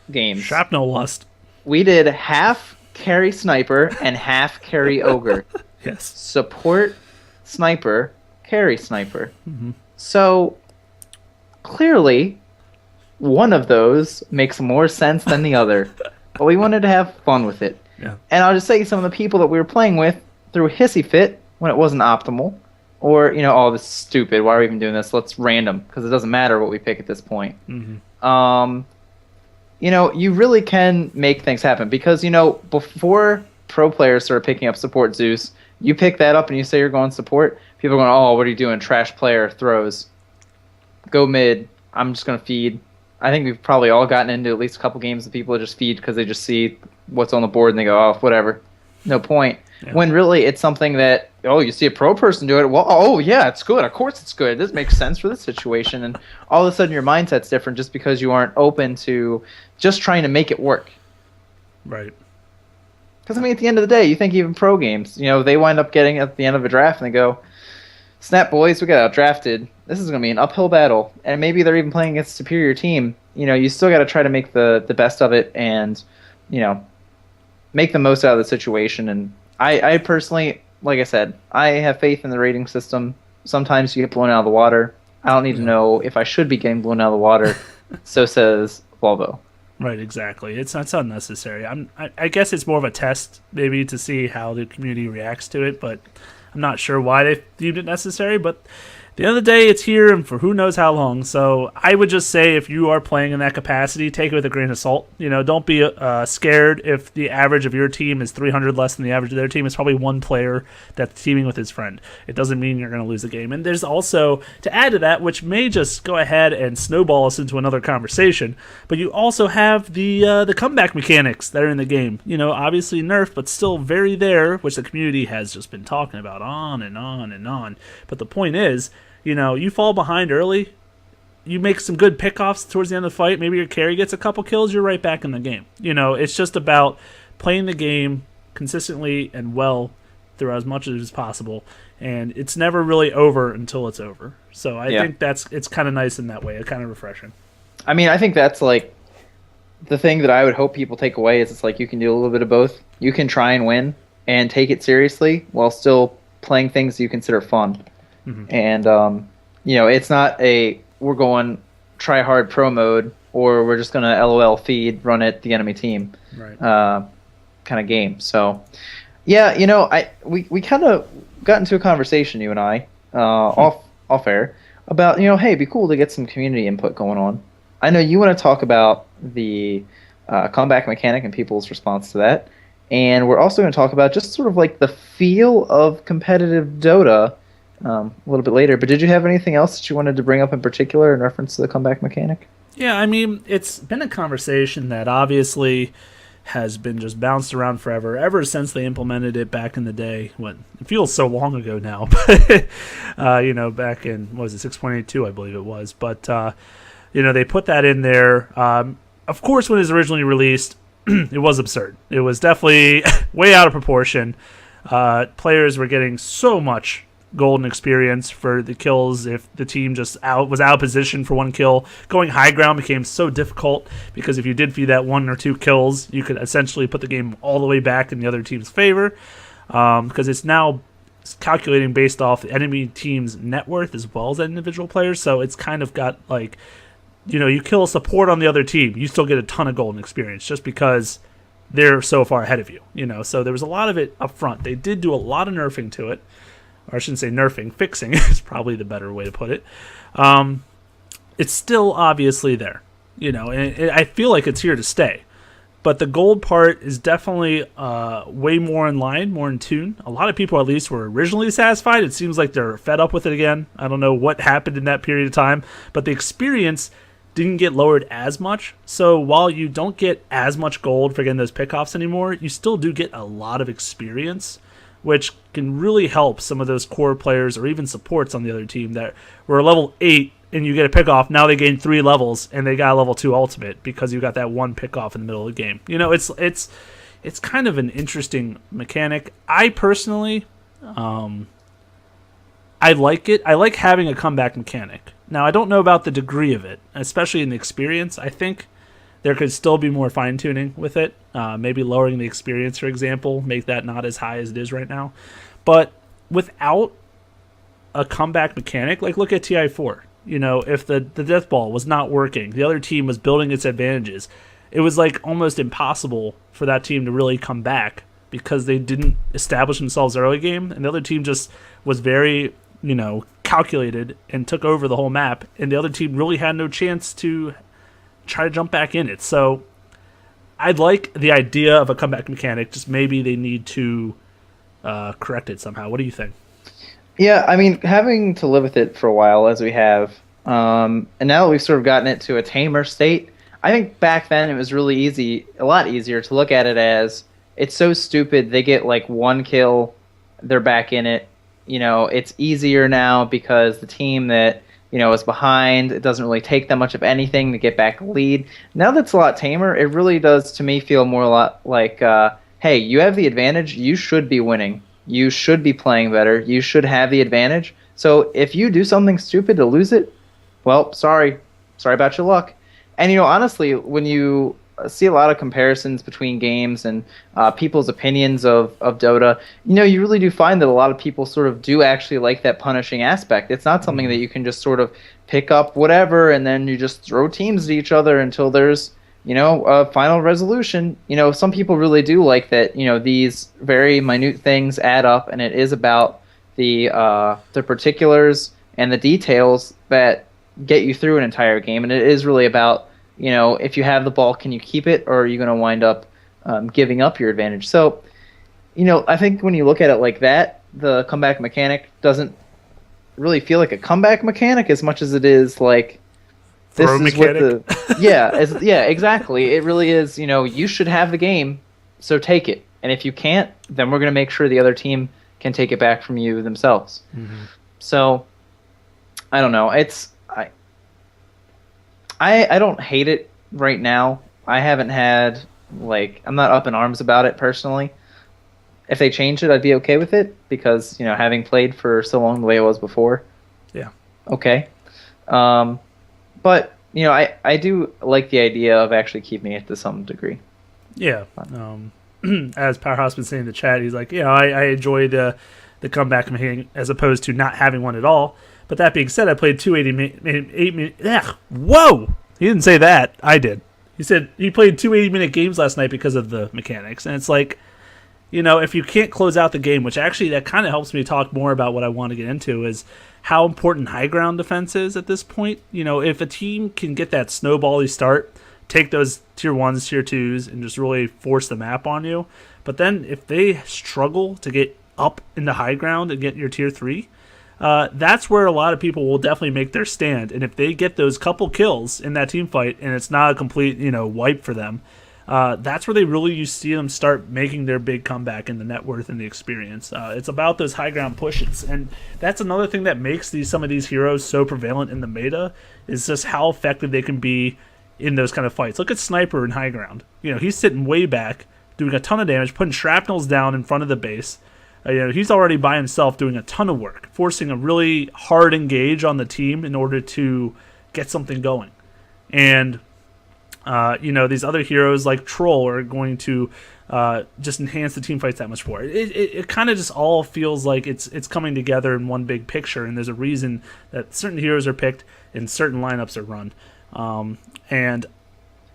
games. Shrapnel lust. We did half carry sniper and half carry ogre. Yes. Support sniper, carry sniper. Mm-hmm. So clearly, one of those makes more sense than the other. But we wanted to have fun with it. Yeah. And I'll just say some of the people that we were playing with threw a hissy fit when it wasn't optimal. Or, you know, oh, this is stupid. Why are we even doing this? Let's random, because it doesn't matter what we pick at this point. Mm-hmm. You know, you really can make things happen. Because, you know, before pro players started picking up support Zeus, you pick that up and you say you're going support, people are going, oh, what are you doing? Trash player throws. Go mid. I'm just going to feed. I think we've probably all gotten into at least a couple games of people that just feed because they just see what's on the board and they go, oh, whatever. No point. Yeah. When really it's something that, oh, you see a pro person do it. Well, oh, yeah, it's good. Of course it's good. This makes sense for this situation. And all of a sudden your mindset's different just because you aren't open to just trying to make it work. Right. Because, I mean, at the end of the day, you think even pro games, you know, they wind up getting at the end of a draft and they go, snap, boys, we got outdrafted. This is going to be an uphill battle. And maybe they're even playing against a superior team. You know, you still got to try to make the best of it and, you know, make the most out of the situation. And I personally, like I said, I have faith in the rating system. Sometimes you get blown out of the water. I don't need to know if I should be getting blown out of the water. So says Volvo. Right, exactly. It's unnecessary. I guess it's more of a test, maybe, to see how the community reacts to it, but I'm not sure why they deemed it necessary. But the end of the day, it's here and for who knows how long. So I would just say if you are playing in that capacity, take it with a grain of salt. Don't be scared if the average of your team is 300 less than the average of their team. It's probably one player that's teaming with his friend. It doesn't mean you're going to lose the game. And there's also, to add to that, which may just go ahead and snowball us into another conversation, but you also have the comeback mechanics that are in the game. Obviously nerfed, but still very there, which the community has just been talking about on and on and on. But the point is, you fall behind early, you make some good pickoffs towards the end of the fight, maybe your carry gets a couple kills, you're right back in the game. It's just about playing the game consistently and well throughout as much as possible, and it's never really over until it's over. So I think it's kind of nice in that way. It's kind of refreshing. I mean, I think that's like the thing that I would hope people take away is it's like you can do a little bit of both. You can try and win and take it seriously while still playing things you consider fun. Mm-hmm. And, it's not we're going try hard pro mode or we're just going to LOL feed, run at the enemy team kind of game. So, yeah, we kind of got into a conversation, you and I, off air, about, hey, it'd be cool to get some community input going on. I know you want to talk about the comeback mechanic and people's response to that. And we're also going to talk about just sort of like the feel of competitive Dota a little bit later. But did you have anything else that you wanted to bring up in particular in reference to the comeback mechanic? Yeah, I mean, it's been a conversation that obviously has been just bounced around forever, ever since they implemented it back in the day. It feels so long ago now, but back in, what was it, 6.82, I believe it was. But, they put that in there. Of course, when it was originally released, it was absurd. It was definitely way out of proportion. Players were getting so much golden experience for the kills if the team was out of position for one kill. Going high ground became so difficult because if you did feed that 1 or 2 kills, you could essentially put the game all the way back in the other team's favor, because it's now calculating based off the enemy team's net worth as well as individual players. So it's kind of got like, you kill support on the other team, you still get a ton of golden experience just because they're so far ahead of you. So there was a lot of it up front. They did do a lot of nerfing to it. Or I shouldn't say nerfing, fixing is probably the better way to put it. It's still obviously there, and I feel like it's here to stay. But the gold part is definitely way more in line, more in tune. A lot of people at least were originally satisfied. It seems like they're fed up with it again. I don't know what happened in that period of time, but the experience didn't get lowered as much. So while you don't get as much gold for getting those pickoffs anymore, you still do get a lot of experience, which can really help some of those core players or even supports on the other team that were level 8 and you get a pickoff. Now they gain 3 levels and they got a level 2 ultimate because you got that one pickoff in the middle of the game. It's kind of an interesting mechanic. I personally, I like it. I like having a comeback mechanic. Now, I don't know about the degree of it, especially in the experience. I think there could still be more fine-tuning with it. Maybe lowering the experience, for example, make that not as high as it is right now. But without a comeback mechanic, like look at TI4. If the death ball was not working, the other team was building its advantages, it was like almost impossible for that team to really come back because they didn't establish themselves early game, and the other team just was very, calculated and took over the whole map, and the other team really had no chance to try to jump back in it. So I'd like the idea of a comeback mechanic, just maybe they need to correct it somehow. What do you think? Yeah, I mean, having to live with it for a while as we have, and now that we've sort of gotten it to a tamer state, I think back then it was really easy, a lot easier to look at it as it's so stupid. They get like 1 kill, they're back in it. It's easier now because the team that is behind, it doesn't really take that much of anything to get back a lead. Now that's a lot tamer. It really does, to me, feel more a lot like, hey, you have the advantage. You should be winning. You should be playing better. You should have the advantage. So if you do something stupid to lose it, well, sorry about your luck. And honestly, when you see a lot of comparisons between games and people's opinions of Dota, you really do find that a lot of people sort of do actually like that punishing aspect. It's not something that you can just sort of pick up whatever and then you just throw teams at each other until there's a final resolution. Some people really do like that. These very minute things add up, and it is about the particulars and the details that get you through an entire game. And it is really about, if you have the ball, can you keep it, or are you going to wind up giving up your advantage? So, I think when you look at it like that, the comeback mechanic doesn't really feel like a comeback mechanic as much as it is like this Throw is mechanic. what yeah, exactly. It really is, you should have the game, so take it. And if you can't, then we're going to make sure the other team can take it back from you themselves. Mm-hmm. So I don't know. I don't hate it right now. I haven't had I'm not up in arms about it personally. If they change it, I'd be okay with it because, having played for so long the way it was before. Yeah. Okay. But, I do like the idea of actually keeping it to some degree. Yeah. As Powerhouse been saying in the chat, he's like, I enjoy the comeback mechanic as opposed to not having one at all. But that being said, I played 8 minutes. Whoa! He didn't say that. I did. He said he played 2 80-minute games last night because of the mechanics. And it's like, if you can't close out the game, which actually that kind of helps me talk more about what I want to get into, is how important high ground defense is at this point. If a team can get that snowbally start, take those tier 1s, tier 2s, and just really force the map on you. But then if they struggle to get up into high ground and get your tier 3, that's where a lot of people will definitely make their stand. And if they get those couple kills in that team fight and it's not a complete, wipe for them, that's where you see them start making their big comeback in the net worth and the experience. It's about those high ground pushes. And that's another thing that makes some of these heroes so prevalent in the meta, is just how effective they can be in those kind of fights. Look at Sniper in high ground. He's sitting way back, doing a ton of damage, putting shrapnels down in front of the base. He's already by himself doing a ton of work, forcing a really hard engage on the team in order to get something going. And, these other heroes like Troll are going to just enhance the team fights that much more. It kind of just all feels like it's coming together in one big picture, and there's a reason that certain heroes are picked and certain lineups are run. And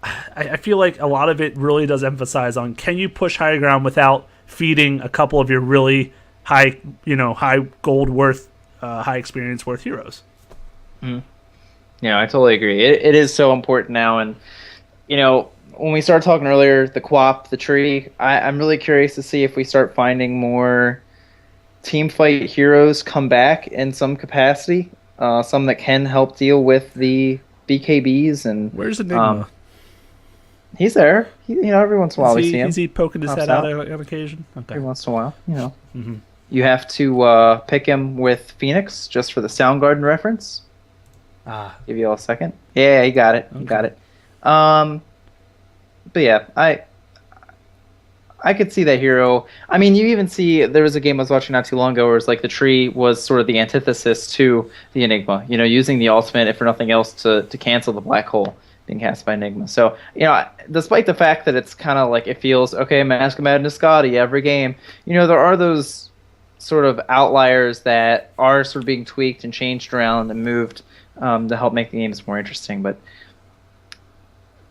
I feel like a lot of it really does emphasize on, can you push high ground without feeding a couple of your really high, high gold worth, high experience worth heroes. Mm. Yeah, I totally agree. It is so important now. And, when we started talking earlier, the QoP, the tree, I'm really curious to see if we start finding more team fight heroes come back in some capacity, some that can help deal with the BKBs. And where's Enigma? He's there. Every once in a while we see him. Is he poking his head out on occasion? Okay. Every once in a while, Mm-hmm. You have to pick him with Phoenix just for the Soundgarden reference. Give you all a second. Yeah, you got it. Okay. You got it. But yeah, I could see that hero. I mean, you even see there was a game I was watching not too long ago where it's like the tree was sort of the antithesis to the Enigma. Using the ultimate, if for nothing else, to cancel the black hole being cast by Enigma. So, despite the fact that it's kind of like it feels, okay, Mask of Madness Scotty every game, there are those sort of outliers that are sort of being tweaked and changed around and moved to help make the games more interesting. But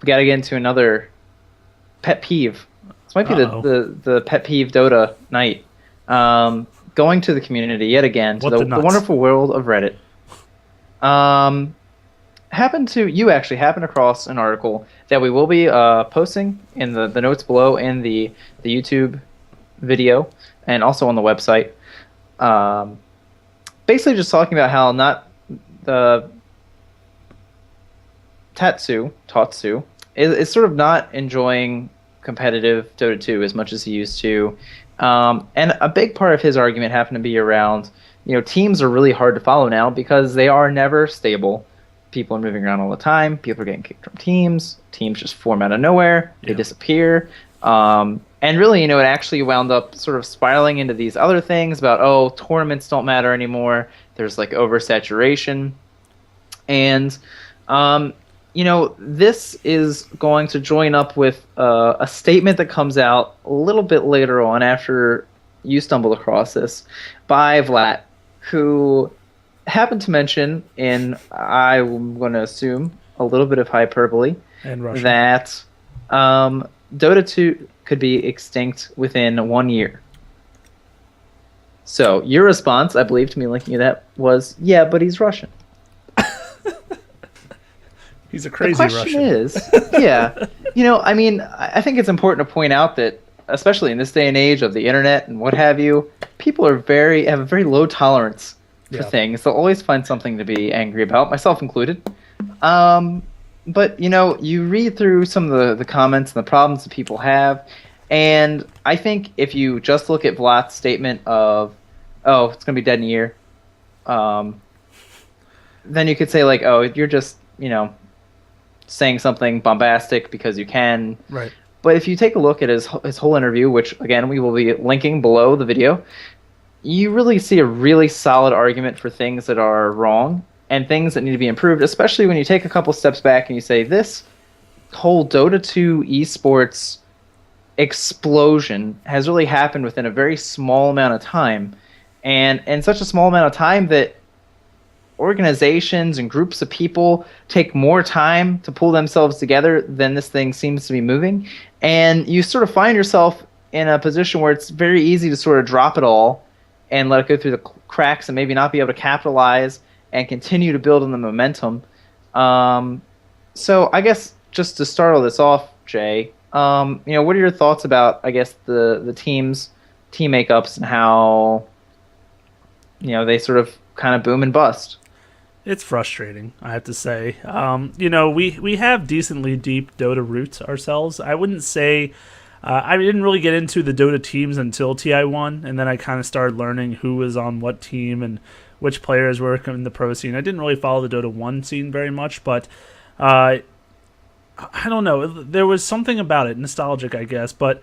we got to get into another pet peeve. This might be the pet peeve Dota night. Going to the community yet again, to the wonderful world of Reddit. You actually happened across an article that we will be posting in the notes below in the YouTube video and also on the website. Basically just talking about how not the Tatsu is sort of not enjoying competitive Dota 2 as much as he used to. And a big part of his argument happened to be around, teams are really hard to follow now because they are never stable. People are moving around all the time. People are getting kicked from teams. Teams just form out of nowhere. They disappear. And really, it actually wound up sort of spiraling into these other things about, tournaments don't matter anymore. There's like oversaturation. And, this is going to join up with a statement that comes out a little bit later on after you stumbled across this by Vlad, who happened to mention I'm going to assume, a little bit of hyperbole, that Dota 2 could be extinct within 1 year. So your response, I believe, to me linking to that was, yeah, but he's Russian. He's a The crazy question Russian. is, yeah, I mean, I think it's important to point out that, especially in this day and age of the internet and what have you, people have a very low tolerance for Yeah. things. They'll always find something to be angry about, myself included. Um, but you read through some of the comments and the problems that people have, and I think if you just look at Vlad's statement of, "Oh, it's gonna be dead in a year," um, then you could say like, "Oh, you're just saying something bombastic because you can." Right. But if you take a look at his whole interview, which again we will be linking below the video, you really see a really solid argument for things that are wrong and things that need to be improved, especially when you take a couple steps back and you say this whole Dota 2 esports explosion has really happened within a very small amount of time, and in such a small amount of time that organizations and groups of people take more time to pull themselves together than this thing seems to be moving. And you sort of find yourself in a position where it's very easy to sort of drop it all and let it go through the cracks and maybe not be able to capitalize and continue to build on the momentum. So I guess just to start all this off, Jay, what are your thoughts about, I guess, the team makeups and how they sort of kind of boom and bust? It's frustrating, I have to say. We have decently deep Dota roots ourselves. I wouldn't say I didn't really get into the Dota teams until TI1, and then I kind of started learning who was on what team and which players were in the pro scene. I didn't really follow the Dota 1 scene very much, but I don't know. There was something about it, nostalgic, I guess, but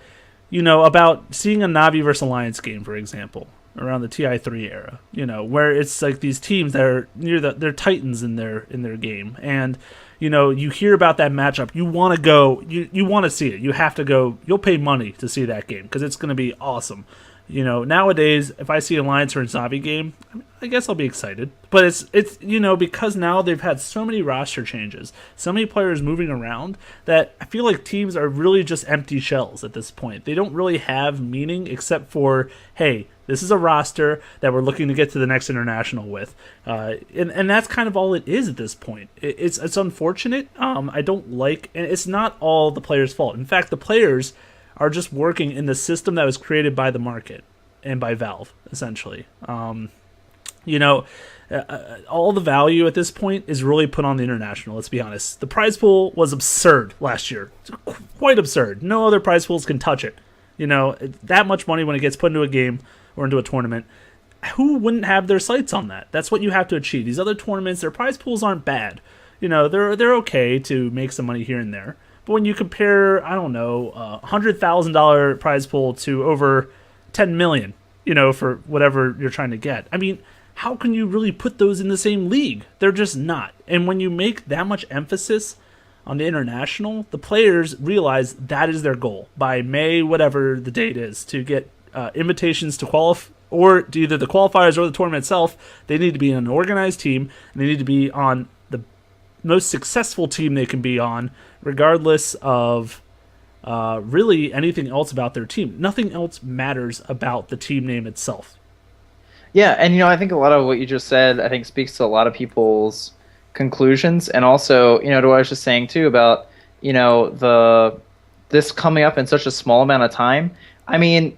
about seeing a Navi versus Alliance game, for example, around the TI3 era, where it's like these teams that are they're titans in their game, and you hear about that matchup, you want to go, you want to see it, you have to go, you'll pay money to see that game because it's going to be awesome. Nowadays, if I see Alliance or a Navi game, I guess I'll be excited. But it's because now they've had so many roster changes, so many players moving around, that I feel like teams are really just empty shells at this point. They don't really have meaning except for, hey, this is a roster that we're looking to get to the next international with. And that's kind of all it is at this point. It's unfortunate. I don't like, and it's not all the players' fault. In fact, the players are just working in the system that was created by the market and by Valve, essentially. All the value at this point is really put on the international, let's be honest. The prize pool was absurd last year. It's quite absurd. No other prize pools can touch it. That much money when it gets put into a game or into a tournament, who wouldn't have their sights on that? That's what you have to achieve. These other tournaments, their prize pools aren't bad. They're okay to make some money here and there. But when you compare, I don't know, $100,000 prize pool to over 10 million, for whatever you're trying to get, I mean, how can you really put those in the same league? They're just not. And when you make that much emphasis on the international, the players realize that is their goal by May, whatever the date is, to get invitations to qualify, or to either the qualifiers or the tournament itself. They need to be in an organized team, and they need to be on the most successful team they can be on, regardless of really anything else about their team. Nothing else matters about the team name itself. Yeah, and I think a lot of what you just said, I think, speaks to a lot of people's conclusions, and also, to what I was just saying too about, this coming up in such a small amount of time. I mean,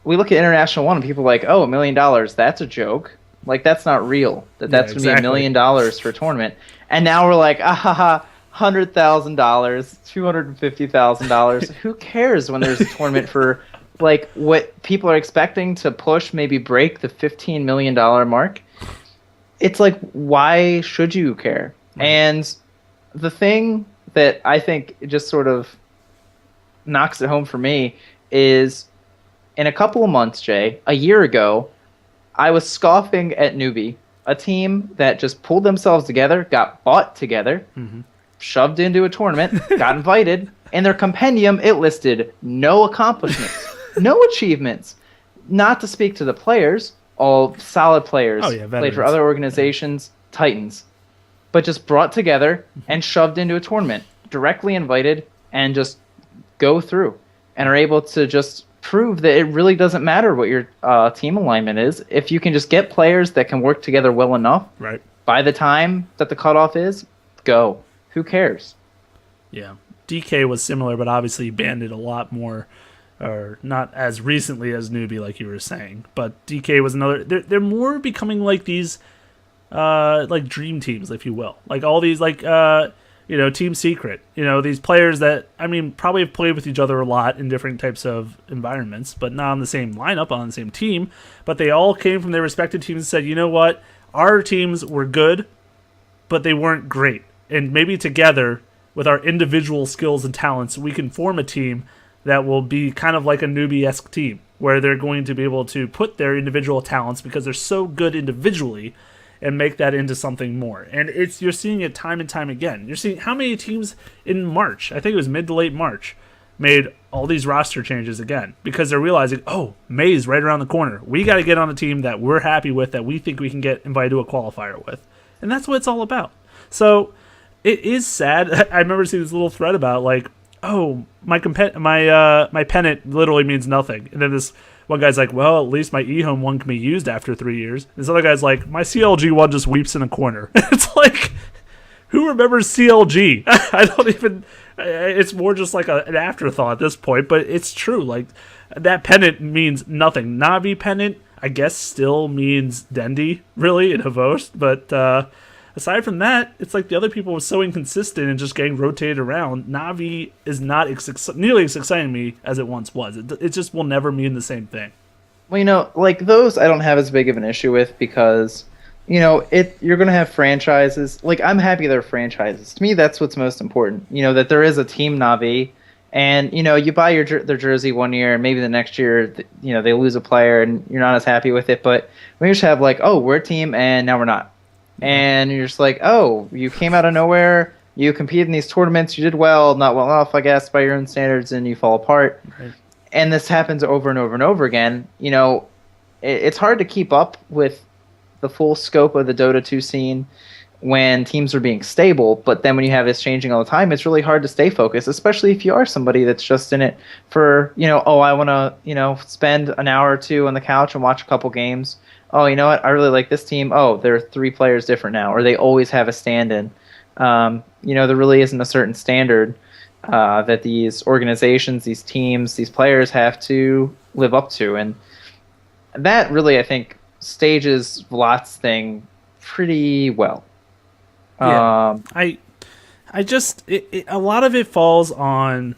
we look at International 1 and people are like, oh, $1 million, that's a joke. Like, that's not real. That's going to be $1 million for a tournament. And now we're like, $100,000, $250,000. Who cares when there's a tournament for, like, what people are expecting to push, maybe break the $15 million mark? It's like, why should you care? Right. And the thing that I think just sort of knocks it home for me is, in a couple of months, Jay, a year ago, I was scoffing at Newbie, a team that just pulled themselves together, got bought together, shoved into a tournament, got invited. In their compendium, it listed no accomplishments, no achievements. Not to speak to the players, all solid players, played for other organizations, Titans, but just brought together and shoved into a tournament, directly invited, and just go through, and are able to just prove that it really doesn't matter what your team alignment is. If you can just get players that can work together well enough, Right. by the time that the cutoff is, go. Who cares? Yeah. DK was similar, but obviously banned it a lot more, or not as recently as Newbie, like you were saying. But DK was another. They're more becoming like these, like dream teams, if you will. Like all these, like Team Secret. These players that probably have played with each other a lot in different types of environments, but not on the same lineup, on the same team. But they all came from their respective teams and said, you know what, our teams were good, but they weren't great, and maybe together with our individual skills and talents, we can form a team that will be kind of like a Newbie-esque team, where they're going to be able to put their individual talents, because they're so good individually, and make that into something more. And you're seeing it time and time again. You're seeing how many teams in March, I think it was mid to late March, made all these roster changes again, because they're realizing, oh, May's right around the corner. We got to get on a team that we're happy with, that we think we can get invited to a qualifier with. And that's what it's all about. So it is sad. I remember seeing this little thread about, like, oh, my pennant literally means nothing. And then this one guy's like, well, at least my eHome one can be used after 3 years. This other guy's like, my CLG one just weeps in a corner. It's like, who remembers CLG? I don't even. It's more just like an afterthought at this point, but it's true. Like, that pennant means nothing. Navi pennant, I guess, still means Dendi, really, in Havost, but aside from that, it's like the other people were so inconsistent and just getting rotated around. Navi is not nearly as exciting to me as it once was. It just will never mean the same thing. Well, like those I don't have as big of an issue with, because, you're going to have franchises. Like, I'm happy they're franchises. To me, that's what's most important. That there is a Team Navi, and, you buy their jersey one year, and maybe the next year, they lose a player, and you're not as happy with it. But we just have, like, oh, we're a team, and now we're not. And you're just like, oh, you came out of nowhere, you competed in these tournaments, you did well, not well enough, I guess, by your own standards, and you fall apart. Right. And this happens over and over and over again. It's hard to keep up with the full scope of the Dota 2 scene when teams are being stable, but then when you have this changing all the time, it's really hard to stay focused, especially if you are somebody that's just in it for, I want to, spend an hour or two on the couch and watch a couple games. Oh, you know what? I really like this team. Oh, they're 3 players different now, or they always have a stand-in. There really isn't a certain standard that these organizations, these teams, these players have to live up to. And that really, I think, stages Vlat's thing pretty well. Yeah. I just, a lot of it falls on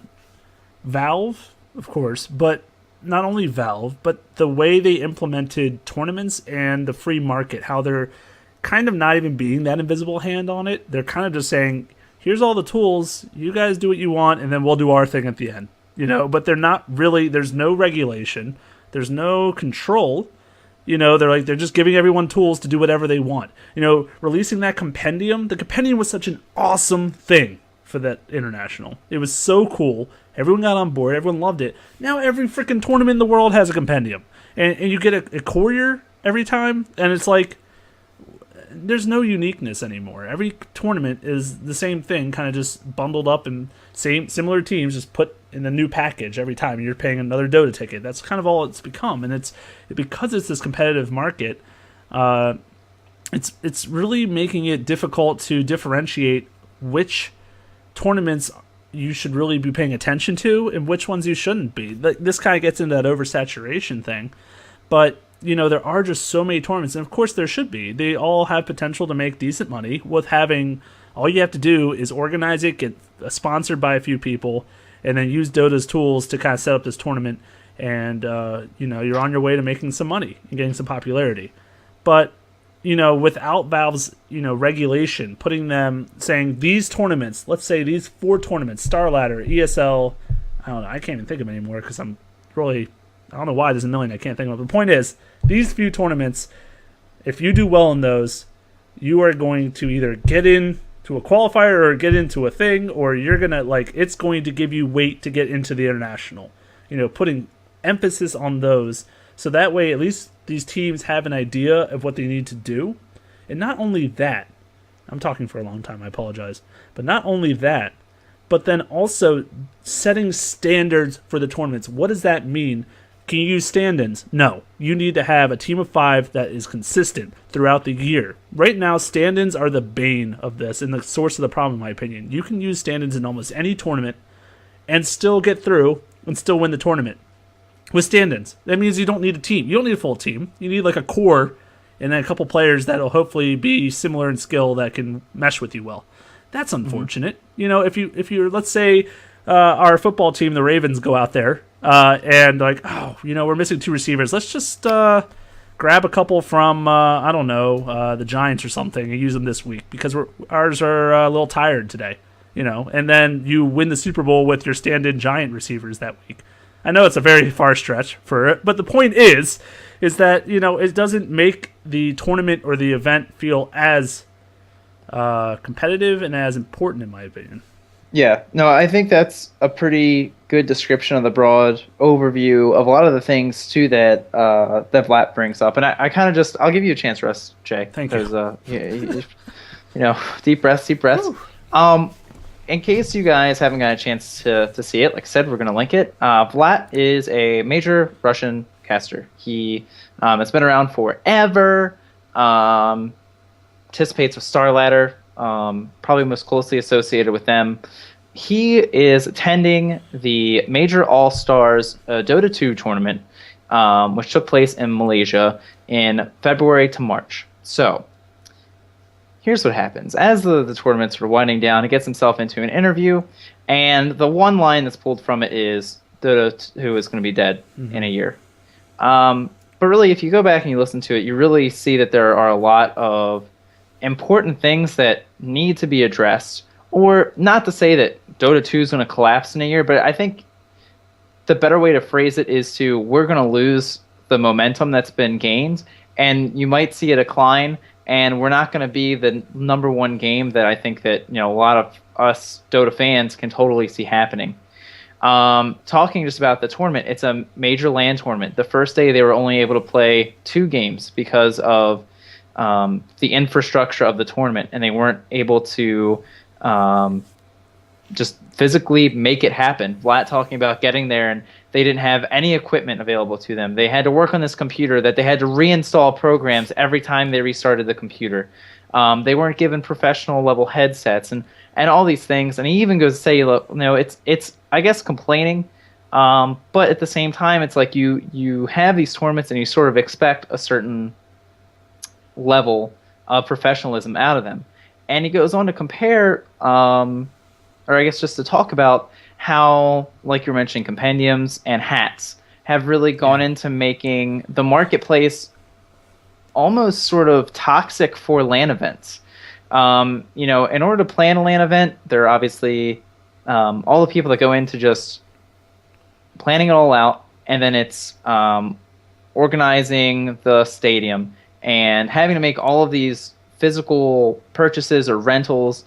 Valve, of course, but not only Valve, but the way they implemented tournaments and the free market, how they're kind of not even being that invisible hand on it. They're kind of just saying, here's all the tools, you guys do what you want, and then we'll do our thing at the end. But they're not really, there's no regulation, there's no control. They're just giving everyone tools to do whatever they want. Releasing that compendium, the compendium was such an awesome thing for that international. It was so cool. Everyone got on board. Everyone loved it. Now every freaking tournament in the world has a compendium. And you get a courier every time. And it's like, there's no uniqueness anymore. Every tournament is the same thing, kind of just bundled up, and similar teams just put in a new package every time. And you're paying another Dota ticket. That's kind of all it's become. And because it's this competitive market, it's really making it difficult to differentiate which tournaments you should really be paying attention to and which ones you shouldn't be. This kind of gets into that oversaturation thing. But, there are just so many tournaments, and of course there should be. They all have potential to make decent money with having, all you have to do is organize it, get sponsored by a few people, and then use Dota's tools to kind of set up this tournament, and, you're on your way to making some money and getting some popularity. But, without Valve's, regulation, putting them, saying these tournaments, let's say these 4 tournaments, Star Ladder, ESL, I don't know, I can't even think of them anymore because I'm really, I don't know why there's a million I can't think of. The point is, these few tournaments, if you do well in those, you are going to either get in to a qualifier or get into a thing, or you're going to, it's going to give you weight to get into the international. Putting emphasis on those, so that way at least these teams have an idea of what they need to do. And not only that, I'm talking for a long time, I apologize, but not only that, but then also setting standards for the tournaments. What does that mean? Can you use stand-ins? No. You need to have a team of 5 that is consistent throughout the year. Right now, stand-ins are the bane of this and the source of the problem, in my opinion. You can use stand-ins in almost any tournament and still get through and still win the tournament with stand-ins. That means you don't need a team. You don't need a full team. You need like a core and then a couple players that will hopefully be similar in skill that can mesh with you well. That's unfortunate. Mm-hmm. You know, if you're, let's say, our football team, the Ravens, go out there and like, oh, you know, we're missing 2 receivers. Let's just grab a couple from, I don't know, the Giants or something and use them this week because ours are a little tired today, you know. And then you win the Super Bowl with your stand-in Giant receivers that week. I know it's a very far stretch for it, but the point is that, you know, it doesn't make the tournament or the event feel as competitive and as important, in my opinion. Yeah, no, I think that's a pretty good description of the broad overview of a lot of the things too that that Vlad brings up, and I kind of just I'll give you a chance, Russ, Jay. Thank you. Because you know, deep breaths. In case you guys haven't got a chance to see it, like I said, we're gonna link it. Vlad is a major Russian caster. He has been around forever. Participates with Star Ladder. Probably most closely associated with them. He is attending the Major All-Stars Dota 2 tournament, which took place in Malaysia in February to March. So, here's what happens. As the tournaments were winding down, he gets himself into an interview, and the one line that's pulled from it is Dota 2 is going to be dead in a year. But really, if you go back and you listen to it, you really see that there are a lot of important things that need to be addressed, or not to say that Dota 2 is going to collapse in a year, but I think the better way to phrase it is we're going to lose the momentum that's been gained, and you might see a decline, and we're not going to be the number one game that I think that, you know, a lot of us Dota fans can totally see happening. Talking just about the tournament, it's a major LAN tournament. The first day they were only able to play 2 games because of the infrastructure of the tournament, and they weren't able to just physically make it happen. Vlad talking about getting there, and they didn't have any equipment available to them. They had to work on this computer that they had to reinstall programs every time they restarted the computer. They weren't given professional level headsets and all these things. And he even goes to say, look, you know, it's I guess complaining, but at the same time, it's like you have these tournaments and you sort of expect a certain level of professionalism out of them. And he goes on to compare, or I guess just to talk about how, like you're mentioning, compendiums and hats have really gone into making the marketplace almost sort of toxic for LAN events. You know, in order to plan a LAN event, there are obviously all the people that go into just planning it all out, and then it's organizing the stadium and having to make all of these physical purchases or rentals,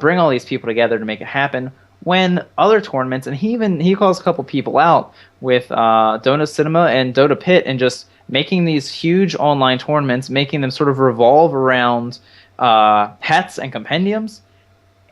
bring all these people together to make it happen. When other tournaments, and he calls a couple people out with Dota Cinema and Dota Pit, and just making these huge online tournaments, making them sort of revolve around hats and compendiums.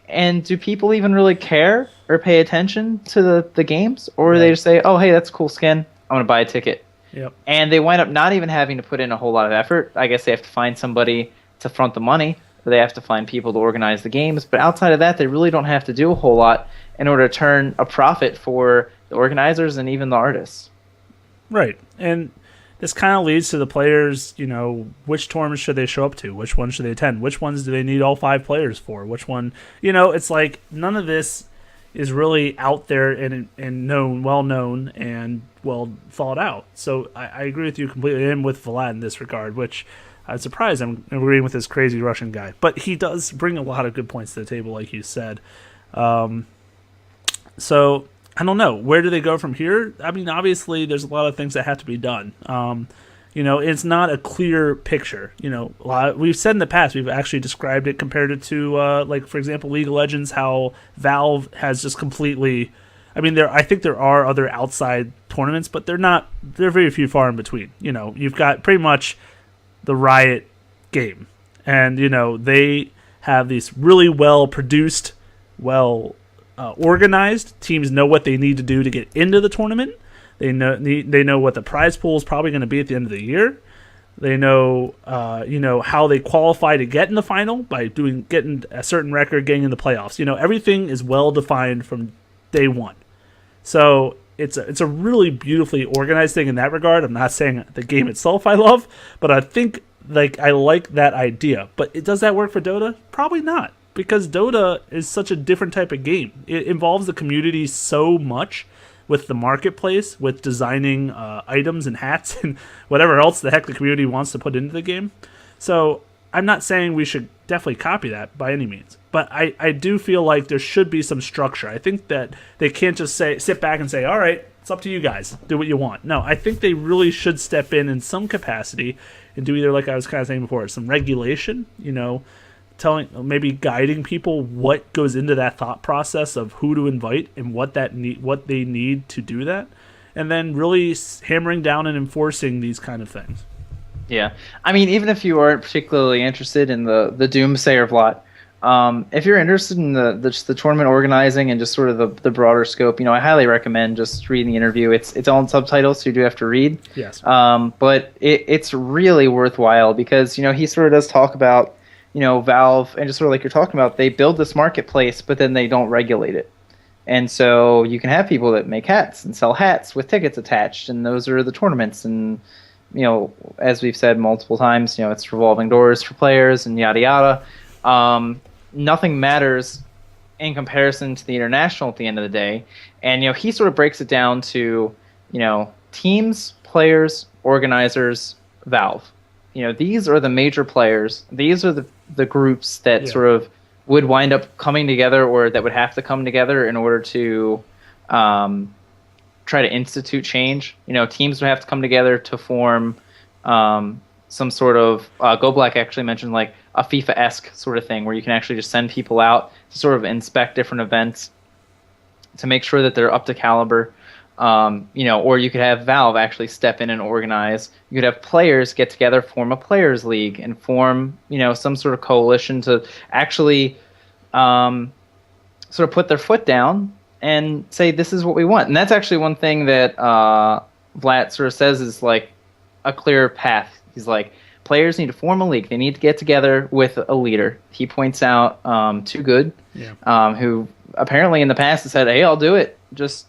And do people even really care or pay attention to the games? Or do they just say, oh, hey, that's a cool skin, I'm going to buy a ticket? Yep. And they wind up not even having to put in a whole lot of effort. I guess they have to find somebody to front the money, or they have to find people to organize the games. But outside of that, they really don't have to do a whole lot in order to turn a profit for the organizers and even the artists. Right. And this kind of leads to the players, you know, which tournaments should they show up to? Which ones should they attend? Which ones do they need all 5 players for? Which one? You know, it's like none of this is really out there and known, well known, and well thought out. So I agree with you completely, and with Vlad in this regard, which I'm surprised I'm agreeing with this crazy Russian guy. But he does bring a lot of good points to the table, like you said. So I don't know. Where do they go from here? I mean, obviously, there's a lot of things that have to be done. You know, it's not a clear picture. You know, we've said in the past, we've actually described it, compared it to, like, for example, League of Legends, how Valve has just completely... I mean, I think there are other outside tournaments, but they're very few far in between. You know, you've got pretty much the Riot game. And, you know, they have these really well-produced, organized. Teams know what they need to do to get into the tournament. They know what the prize pool is probably going to be at the end of the year. They know, how they qualify to get in the final by getting a certain record, getting in the playoffs. Everything is well defined from day one. So it's a really beautifully organized thing in that regard. I'm not saying the game itself I love, but I think I like that idea. But does that work for Dota? Probably not, because Dota is such a different type of game. It involves the community so much, with the marketplace, with designing items and hats and whatever else the heck the community wants to put into the game. So I'm not saying we should definitely copy that by any means, but I do feel like there should be some structure. I think that they can't just sit back and say, all right, it's up to you guys, do what you want. No, I think they really should step in some capacity and do either, like I was kind of saying before, some regulation, maybe guiding people what goes into that thought process of who to invite and what they need to do that, and then really hammering down and enforcing these kind of things. Yeah, I mean, even if you aren't particularly interested in the Doomsayer Vlad, if you're interested in the tournament organizing and just sort of the broader scope, I highly recommend just reading the interview. It's all in subtitles, so you do have to read. Yes. But it's really worthwhile because he sort of does talk about Valve, and just sort of like you're talking about, they build this marketplace, but then they don't regulate it. And so you can have people that make hats and sell hats with tickets attached, and those are the tournaments. And, as we've said multiple times, it's revolving doors for players and yada yada. Nothing matters in comparison to the international at the end of the day. And, he sort of breaks it down to, teams, players, organizers, Valve. These are the major players. These are the groups that sort of would wind up coming together, or that would have to come together in order to try to institute change. Teams would have to come together to form some sort of Go Black actually mentioned like a FIFA-esque sort of thing where you can actually just send people out to sort of inspect different events to make sure that they're up to caliber. Or you could have Valve actually step in and organize. You could have players get together, form a players league, and form, some sort of coalition to actually sort of put their foot down and say, this is what we want. And that's actually one thing that Vlad sort of says is like a clear path. He's like, players need to form a league. They need to get together with a leader. He points out Too Good, who apparently in the past has said, hey, I'll do it. Just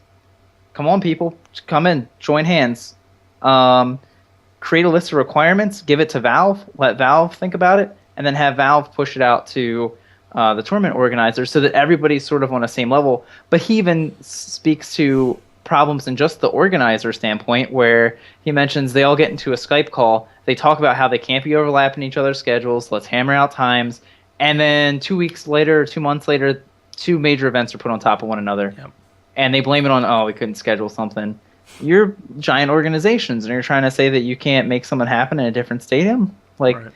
come on, people. Just come in. Join hands. Create a list of requirements. Give it to Valve. Let Valve think about it. And then have Valve push it out to the tournament organizers so that everybody's sort of on the same level. But he even speaks to problems in just the organizer standpoint, where he mentions they all get into a Skype call. They talk about how they can't be overlapping each other's schedules. Let's hammer out times. And then 2 weeks later, 2 months later, 2 major events are put on top of one another. Yep. And they blame it on, we couldn't schedule something. You're giant organizations, and you're trying to say that you can't make something happen in a different stadium? Like, right.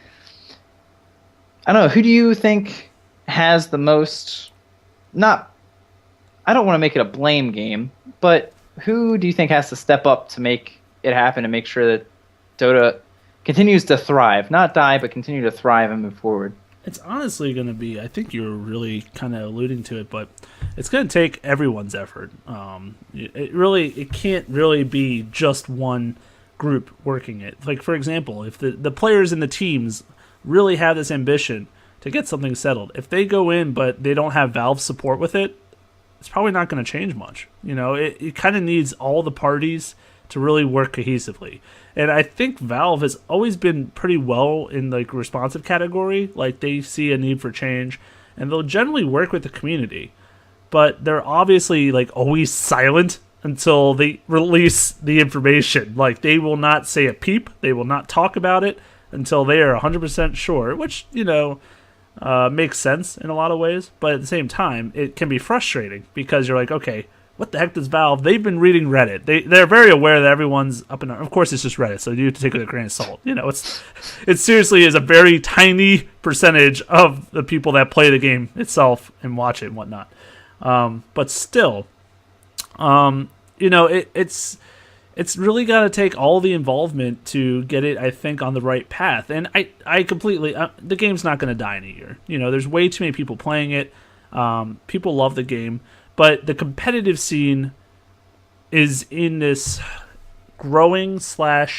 I don't know. Who do you think has the most... I don't want to make it a blame game, but who do you think has to step up to make it happen and make sure that Dota continues to thrive? Not die, but continue to thrive and move forward. It's honestly going to be, I think you're really kind of alluding to it, but it's going to take everyone's effort. It can't really be just one group working it. Like, for example, if the players and the teams really have this ambition to get something settled, if they go in but they don't have Valve support with it, it's probably not going to change much. It kind of needs all the parties to really work cohesively. And I think Valve has always been pretty well in the responsive category. Like, they see a need for change, and they'll generally work with the community. But they're obviously always silent until they release the information. Like, they will not say a peep. They will not talk about it until they are 100% sure, which, makes sense in a lot of ways. But at the same time, it can be frustrating because you're like, okay, what the heck does Valve? They've been reading Reddit. They're very aware that everyone's up in. Of course, it's just Reddit, so you have to take it with a grain of salt. It seriously is a very tiny percentage of the people that play the game itself and watch it and whatnot. But still, it's really got to take all the involvement to get it, I think, on the right path. And I completely, the game's not going to die in a year. There's way too many people playing it. People love the game. But the competitive scene is in this growing /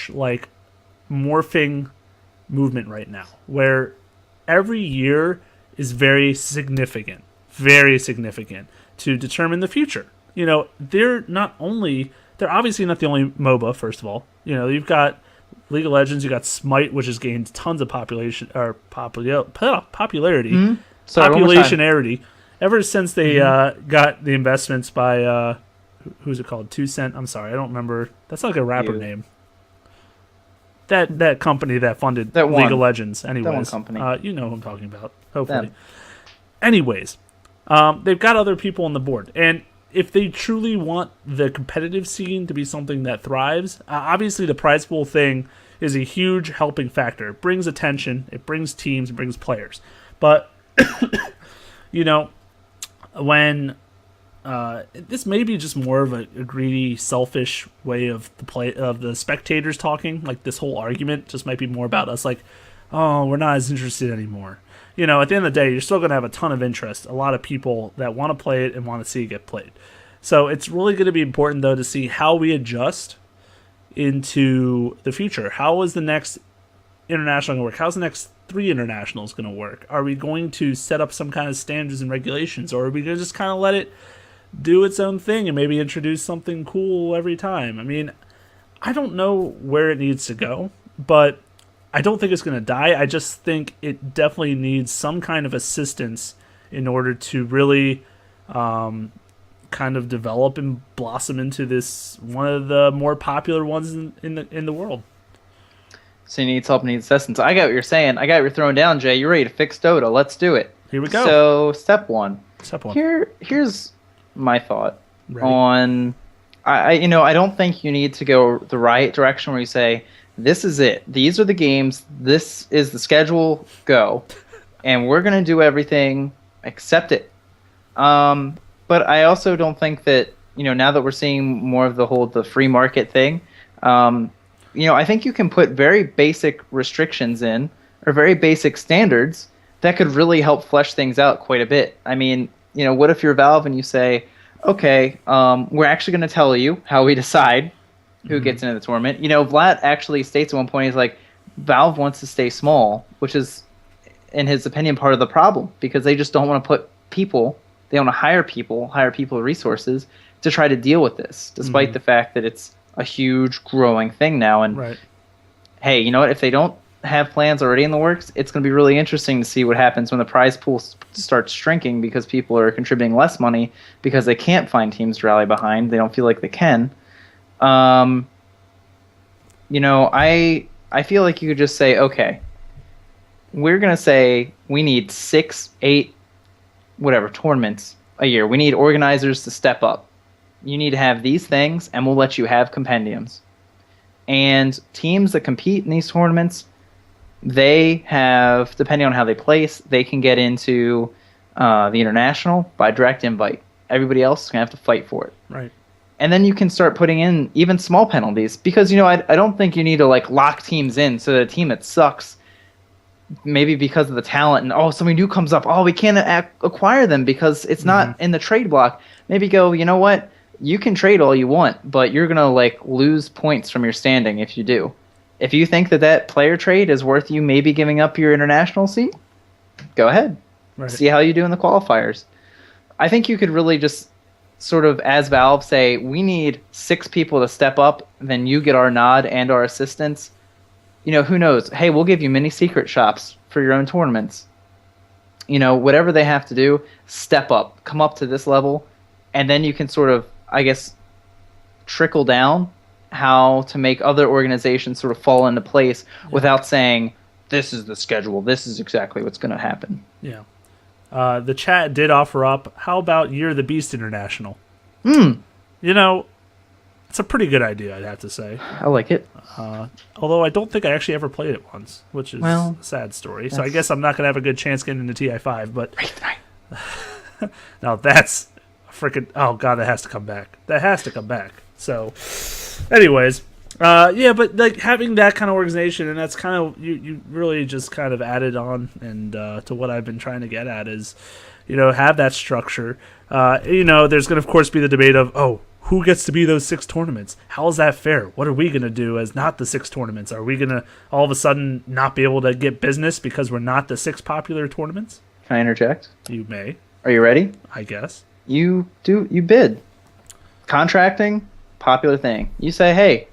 like morphing movement right now, where every year is very significant to determine the future. They're obviously not the only MOBA. First of all, you've got League of Legends, you got Smite, which has gained tons of popularity, populationarity, ever since they got the investments by who's it called? 2 Cent. I'm sorry, I don't remember. That's like a rapper name. That company that funded League of Legends. Anyways, that one company. You know who I'm talking about. Hopefully. Anyways, they've got other people on the board, and if they truly want the competitive scene to be something that thrives, obviously the prize pool thing is a huge helping factor. It brings attention, it brings teams, it brings players. But when this may be just more of a greedy, selfish way of the spectators talking. Like, this whole argument just might be more about us, like, oh, we're not as interested anymore. At the end of the day, you're still going to have a ton of interest, a lot of people that want to play it and want to see it get played. So it's really going to be important, though, to see how we adjust into the future. How is the next international going to work? How's the next 3 internationals going to work? Are we going to set up some kind of standards and regulations, or are we going to just kind of let it do its own thing and maybe introduce something cool every time? I mean, I don't know where it needs to go, but I don't think it's going to die. I just think it definitely needs some kind of assistance in order to really kind of develop and blossom into this one of the more popular ones in the world. So you need help, needs assistance. I got what you're saying. I got what you're throwing down, Jay. You're ready to fix Dota. Let's do it. Here we go. So step one. Step 1. Here's my thought Ready? on. I don't think you need to go the right direction where you say, this is it. These are the games. This is the schedule. Go. And we're going to do everything. Accept it. But I also don't think that, now that we're seeing more of the free market thing, I think you can put very basic restrictions in, or very basic standards that could really help flesh things out quite a bit. I mean, what if you're Valve and you say, okay, we're actually going to tell you how we decide who gets into the tournament. Vlad actually states at one point, he's like, Valve wants to stay small, which is, in his opinion, part of the problem, because they just don't want to put people, they want to hire people resources to try to deal with this, despite the fact that it's a huge growing thing now. And right. Hey, you know what? If they don't have plans already in the works, it's going to be really interesting to see what happens when the prize pool starts shrinking because people are contributing less money because they can't find teams to rally behind. They don't feel like they can. I feel like you could just say, okay, we're going to say we need 6, 8, whatever, tournaments a year. We need organizers to step up. You need to have these things, and we'll let you have compendiums. And teams that compete in these tournaments, they have, depending on how they place, they can get into the international by direct invite. Everybody else is going to have to fight for it. Right. And then you can start putting in even small penalties because, I don't think you need to lock teams in so that a team that sucks, maybe because of the talent, and somebody new comes up, we can't acquire them because it's not in the trade block. Maybe go, you know what? You can trade all you want, but you're going to lose points from your standing if you do. If you think that player trade is worth you maybe giving up your international seat, go ahead. Right. See how you do in the qualifiers. I think you could really just sort of, as Valve, say, we need 6 people to step up, then you get our nod and our assistance. Who knows? Hey, we'll give you mini secret shops for your own tournaments. Whatever they have to do, step up, come up to this level, and then you can sort of, I guess, trickle down how to make other organizations sort of fall into place without saying, this is the schedule, this is exactly what's going to happen. Yeah. The chat did offer up, how about Year of the Beast International? It's a pretty good idea, I'd have to say. I like it. Although I don't think I actually ever played it once, which is a sad story. So I guess I'm not going to have a good chance getting into TI5, but... Right. Now that's freaking... Oh, God, that has to come back. That has to come back. So, anyways... but having that kind of organization, and that's kind of you really just kind of added on, and to what I've been trying to get at is, have that structure. There's going to of course be the debate of, who gets to be those 6 tournaments? How is that fair? What are we going to do as not the 6 tournaments? Are we going to all of a sudden not be able to get business because we're not the 6 popular tournaments? Can I interject? You may. Are you ready? I guess. You bid. Contracting, popular thing. You say, hey,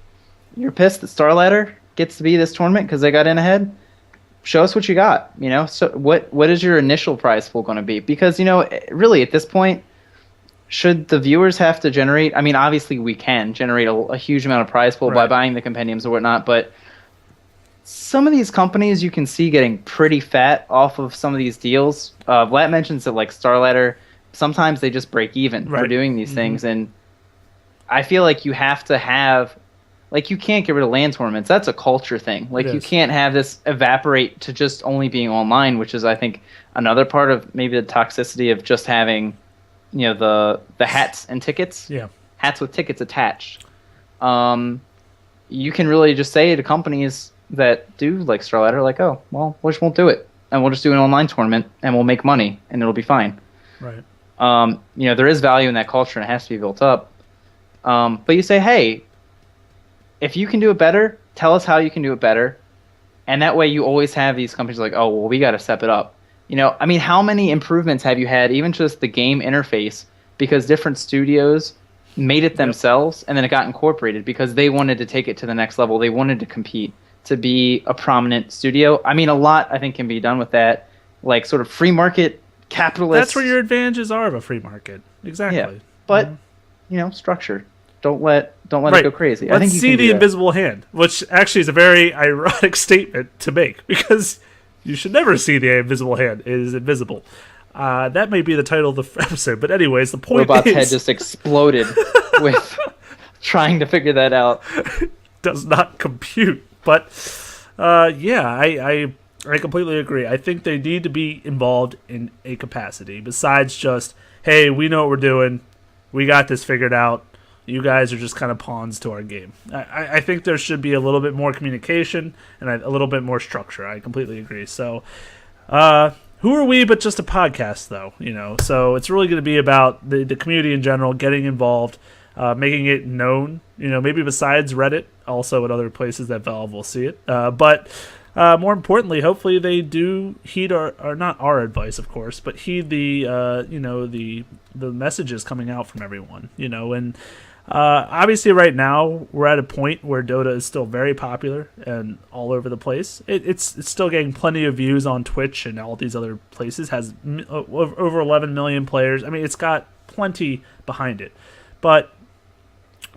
you're pissed that Starladder gets to be this tournament because they got in ahead. Show us what you got. So what is your initial prize pool going to be? Because really at this point, should the viewers have to generate? I mean, obviously we can generate a huge amount of prize pool by buying the compendiums or whatnot, but some of these companies you can see getting pretty fat off of some of these deals. Vlad mentions that like Starladder, sometimes they just break even for doing these things, and I feel like you have to have, like, you can't get rid of LAN tournaments. That's a culture thing. Like, you can't have this evaporate to just only being online, which is, I think, another part of maybe the toxicity of just having, the hats and tickets. Yeah. Hats with tickets attached. You can really just say to companies that do like Starladder, like, oh, well, we just won't do it, and we'll just do an online tournament, and we'll make money, and it'll be fine. Right. There is value in that culture, and it has to be built up. But you say, hey, if you can do it better, tell us how you can do it better. And that way you always have these companies like, oh, well, we got to step it up. How many improvements have you had, even just the game interface, because different studios made it themselves, and then it got incorporated because they wanted to take it to the next level. They wanted to compete to be a prominent studio. I mean, a lot, I think, can be done with that, like sort of free market capitalist. That's where your advantages are of a free market. Exactly. Yeah, but, structure. Don't let it go crazy. Let's I think you see can the invisible hand, which actually is a very ironic statement to make because you should never see the invisible hand. It is invisible. That may be the title of the episode, but anyways, the point Robot's is... head just exploded with trying to figure that out. Does not compute. But, I completely agree. I think they need to be involved in a capacity besides just, hey, we know what we're doing. We got this figured out. You guys are just kind of pawns to our game. I think there should be a little bit more communication and a little bit more structure. I completely agree. So, who are we but just a podcast, though? So it's really going to be about the community in general, getting involved, making it known. Maybe besides Reddit, also at other places that Valve will see it. But more importantly, hopefully they do heed our not our advice, of course, but heed the the messages coming out from everyone. And obviously right now we're at a point where Dota is still very popular and all over the place. It's still getting plenty of views on Twitch and all these other places. Has over 11 million players. I mean, it's got plenty behind it. But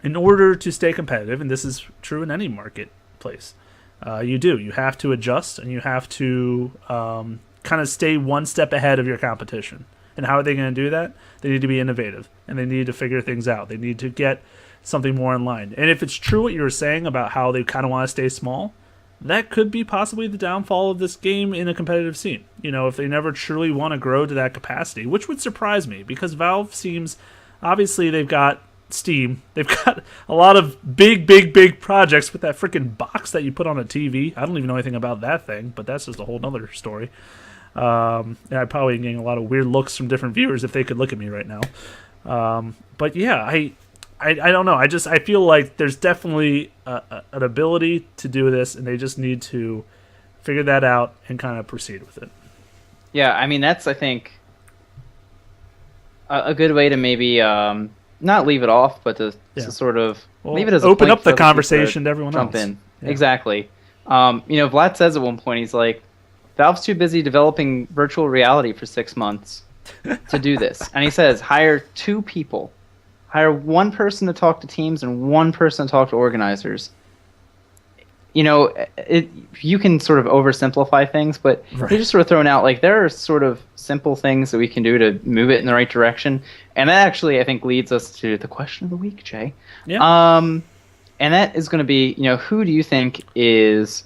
in order to stay competitive, and this is true in any marketplace, you have to adjust and you have to kind of stay one step ahead of your competition. And how are they going to do that? They need to be innovative, and they need to figure things out. They need to get something more in line. And if it's true what you were saying about how they kind of want to stay small, that could be possibly the downfall of this game in a competitive scene. If they never truly want to grow to that capacity, which would surprise me, because Valve seems, obviously they've got Steam. They've got a lot of big projects with that freaking box that you put on a TV. I don't even know anything about that thing, but that's just a whole nother story. And I'm probably getting a lot of weird looks from different viewers if they could look at me right now. But yeah, I don't know. I feel like there's definitely an ability to do this, and they just need to figure that out and kind of proceed with it. Yeah, I mean, that's, I think, a good way to maybe not leave it off, but to sort of leave it as open a up the conversation to everyone jump else. In. Yeah. Exactly. Vlad says at one point, he's like, Valve's too busy developing virtual reality for 6 months to do this. And he says, hire 2 people. Hire one person to talk to teams and one person to talk to organizers. You can sort of oversimplify things, but he's just sort of thrown out, like, there are sort of simple things that we can do to move it in the right direction. And that actually, I think, leads us to the question of the week, Jay. Yeah. And that is going to be, who do you think is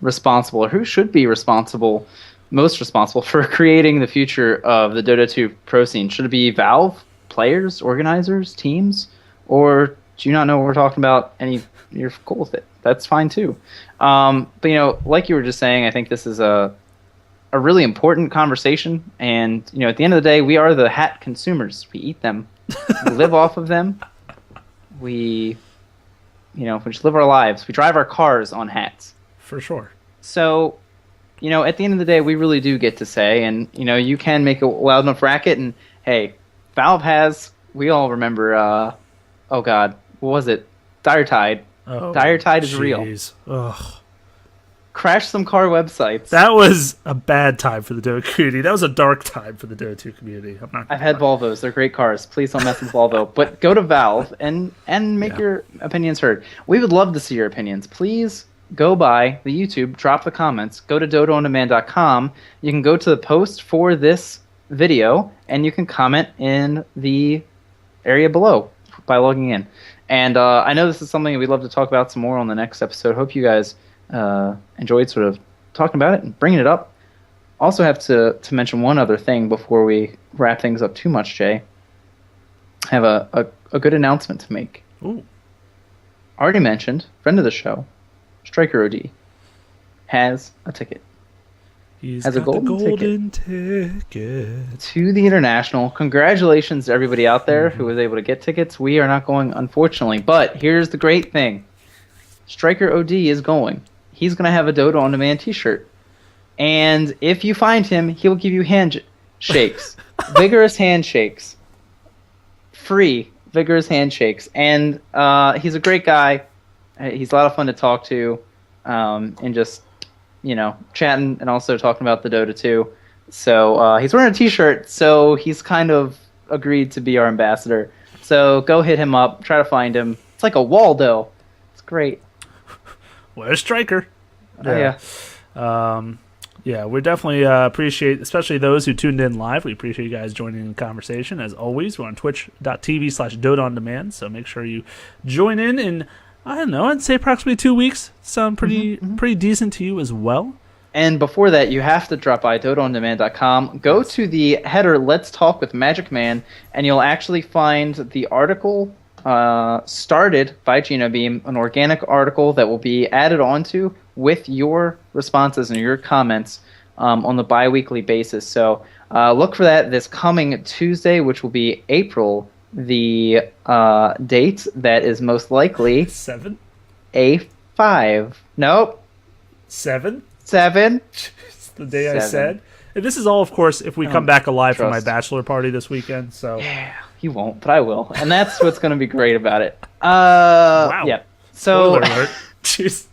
responsible, or who should be most responsible for creating the future of the Dota 2 pro scene? Should it be Valve, players, organizers, teams, or do you not know what we're talking about and you're cool with it? That's fine too. But like you were just saying, I think this is a really important conversation, and at the end of the day, we are the hat consumers. We eat them, we live off of them. we just live our lives. We drive our cars on hats. For sure. So, at the end of the day, we really do get to say, and, you can make a loud enough racket. And, hey, Valve has, we all remember, oh, God, what was it? Dire Tide. Oh, Dire Tide is real. Ugh. Crash some car websites. That was a bad time for the Dota community. That was a dark time for the Dota 2 community. I've had Volvos. They're great cars. Please don't mess with Volvo. But go to Valve and make your opinions heard. We would love to see your opinions. Please go by the YouTube, drop the comments, go to dotaondemand.com. You can go to the post for this video, and you can comment in the area below by logging in. And I know this is something we'd love to talk about some more on the next episode. Hope you guys enjoyed sort of talking about it and bringing it up. Also have to mention one other thing before we wrap things up too much, Jay. I have a good announcement to make. Ooh. Already mentioned, friend of the show, Striker OD, has a ticket. He's has got a golden ticket to the International. Congratulations to everybody out there who was able to get tickets. We are not going, unfortunately. But here's the great thing. Striker OD is going. He's going to have a Dota On Demand t-shirt. And if you find him, he'll give you handshakes. Vigorous handshakes. Free vigorous handshakes. And he's a great guy. He's a lot of fun to talk to. And just, chatting and also talking about the Dota 2. So he's wearing a t-shirt, so he's kind of agreed to be our ambassador. So go hit him up. Try to find him. It's like a Waldo. It's great. What a striker. Yeah. Yeah, we definitely appreciate, especially those who tuned in live. We appreciate you guys joining in the conversation. As always, we're on twitch.tv/DotaOnDemand, so make sure you join in. I don't know, I'd say approximately 2 weeks. Sound pretty decent to you as well. And before that, you have to drop by DotaOnDemand.com. Go to the header, Let's Talk with Magic Man, and you'll actually find the article started by GenoBeam, an organic article that will be added onto with your responses and your comments on the bi-weekly basis. So look for that this coming Tuesday, which will be April the date that is most likely 7? A5. Nope. 7? 7. It's the day 7. I said. And this is all, of course, if we come back alive from my bachelor party this weekend. So yeah, you won't, but I will, and that's what's going to be great about it. Wow. Yeah. So. Spoiler alert. Jeez.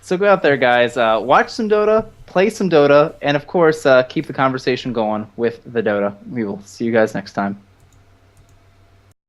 So go out there, guys. Watch some Dota, play some Dota, and of course, keep the conversation going with the Dota. We will see you guys next time.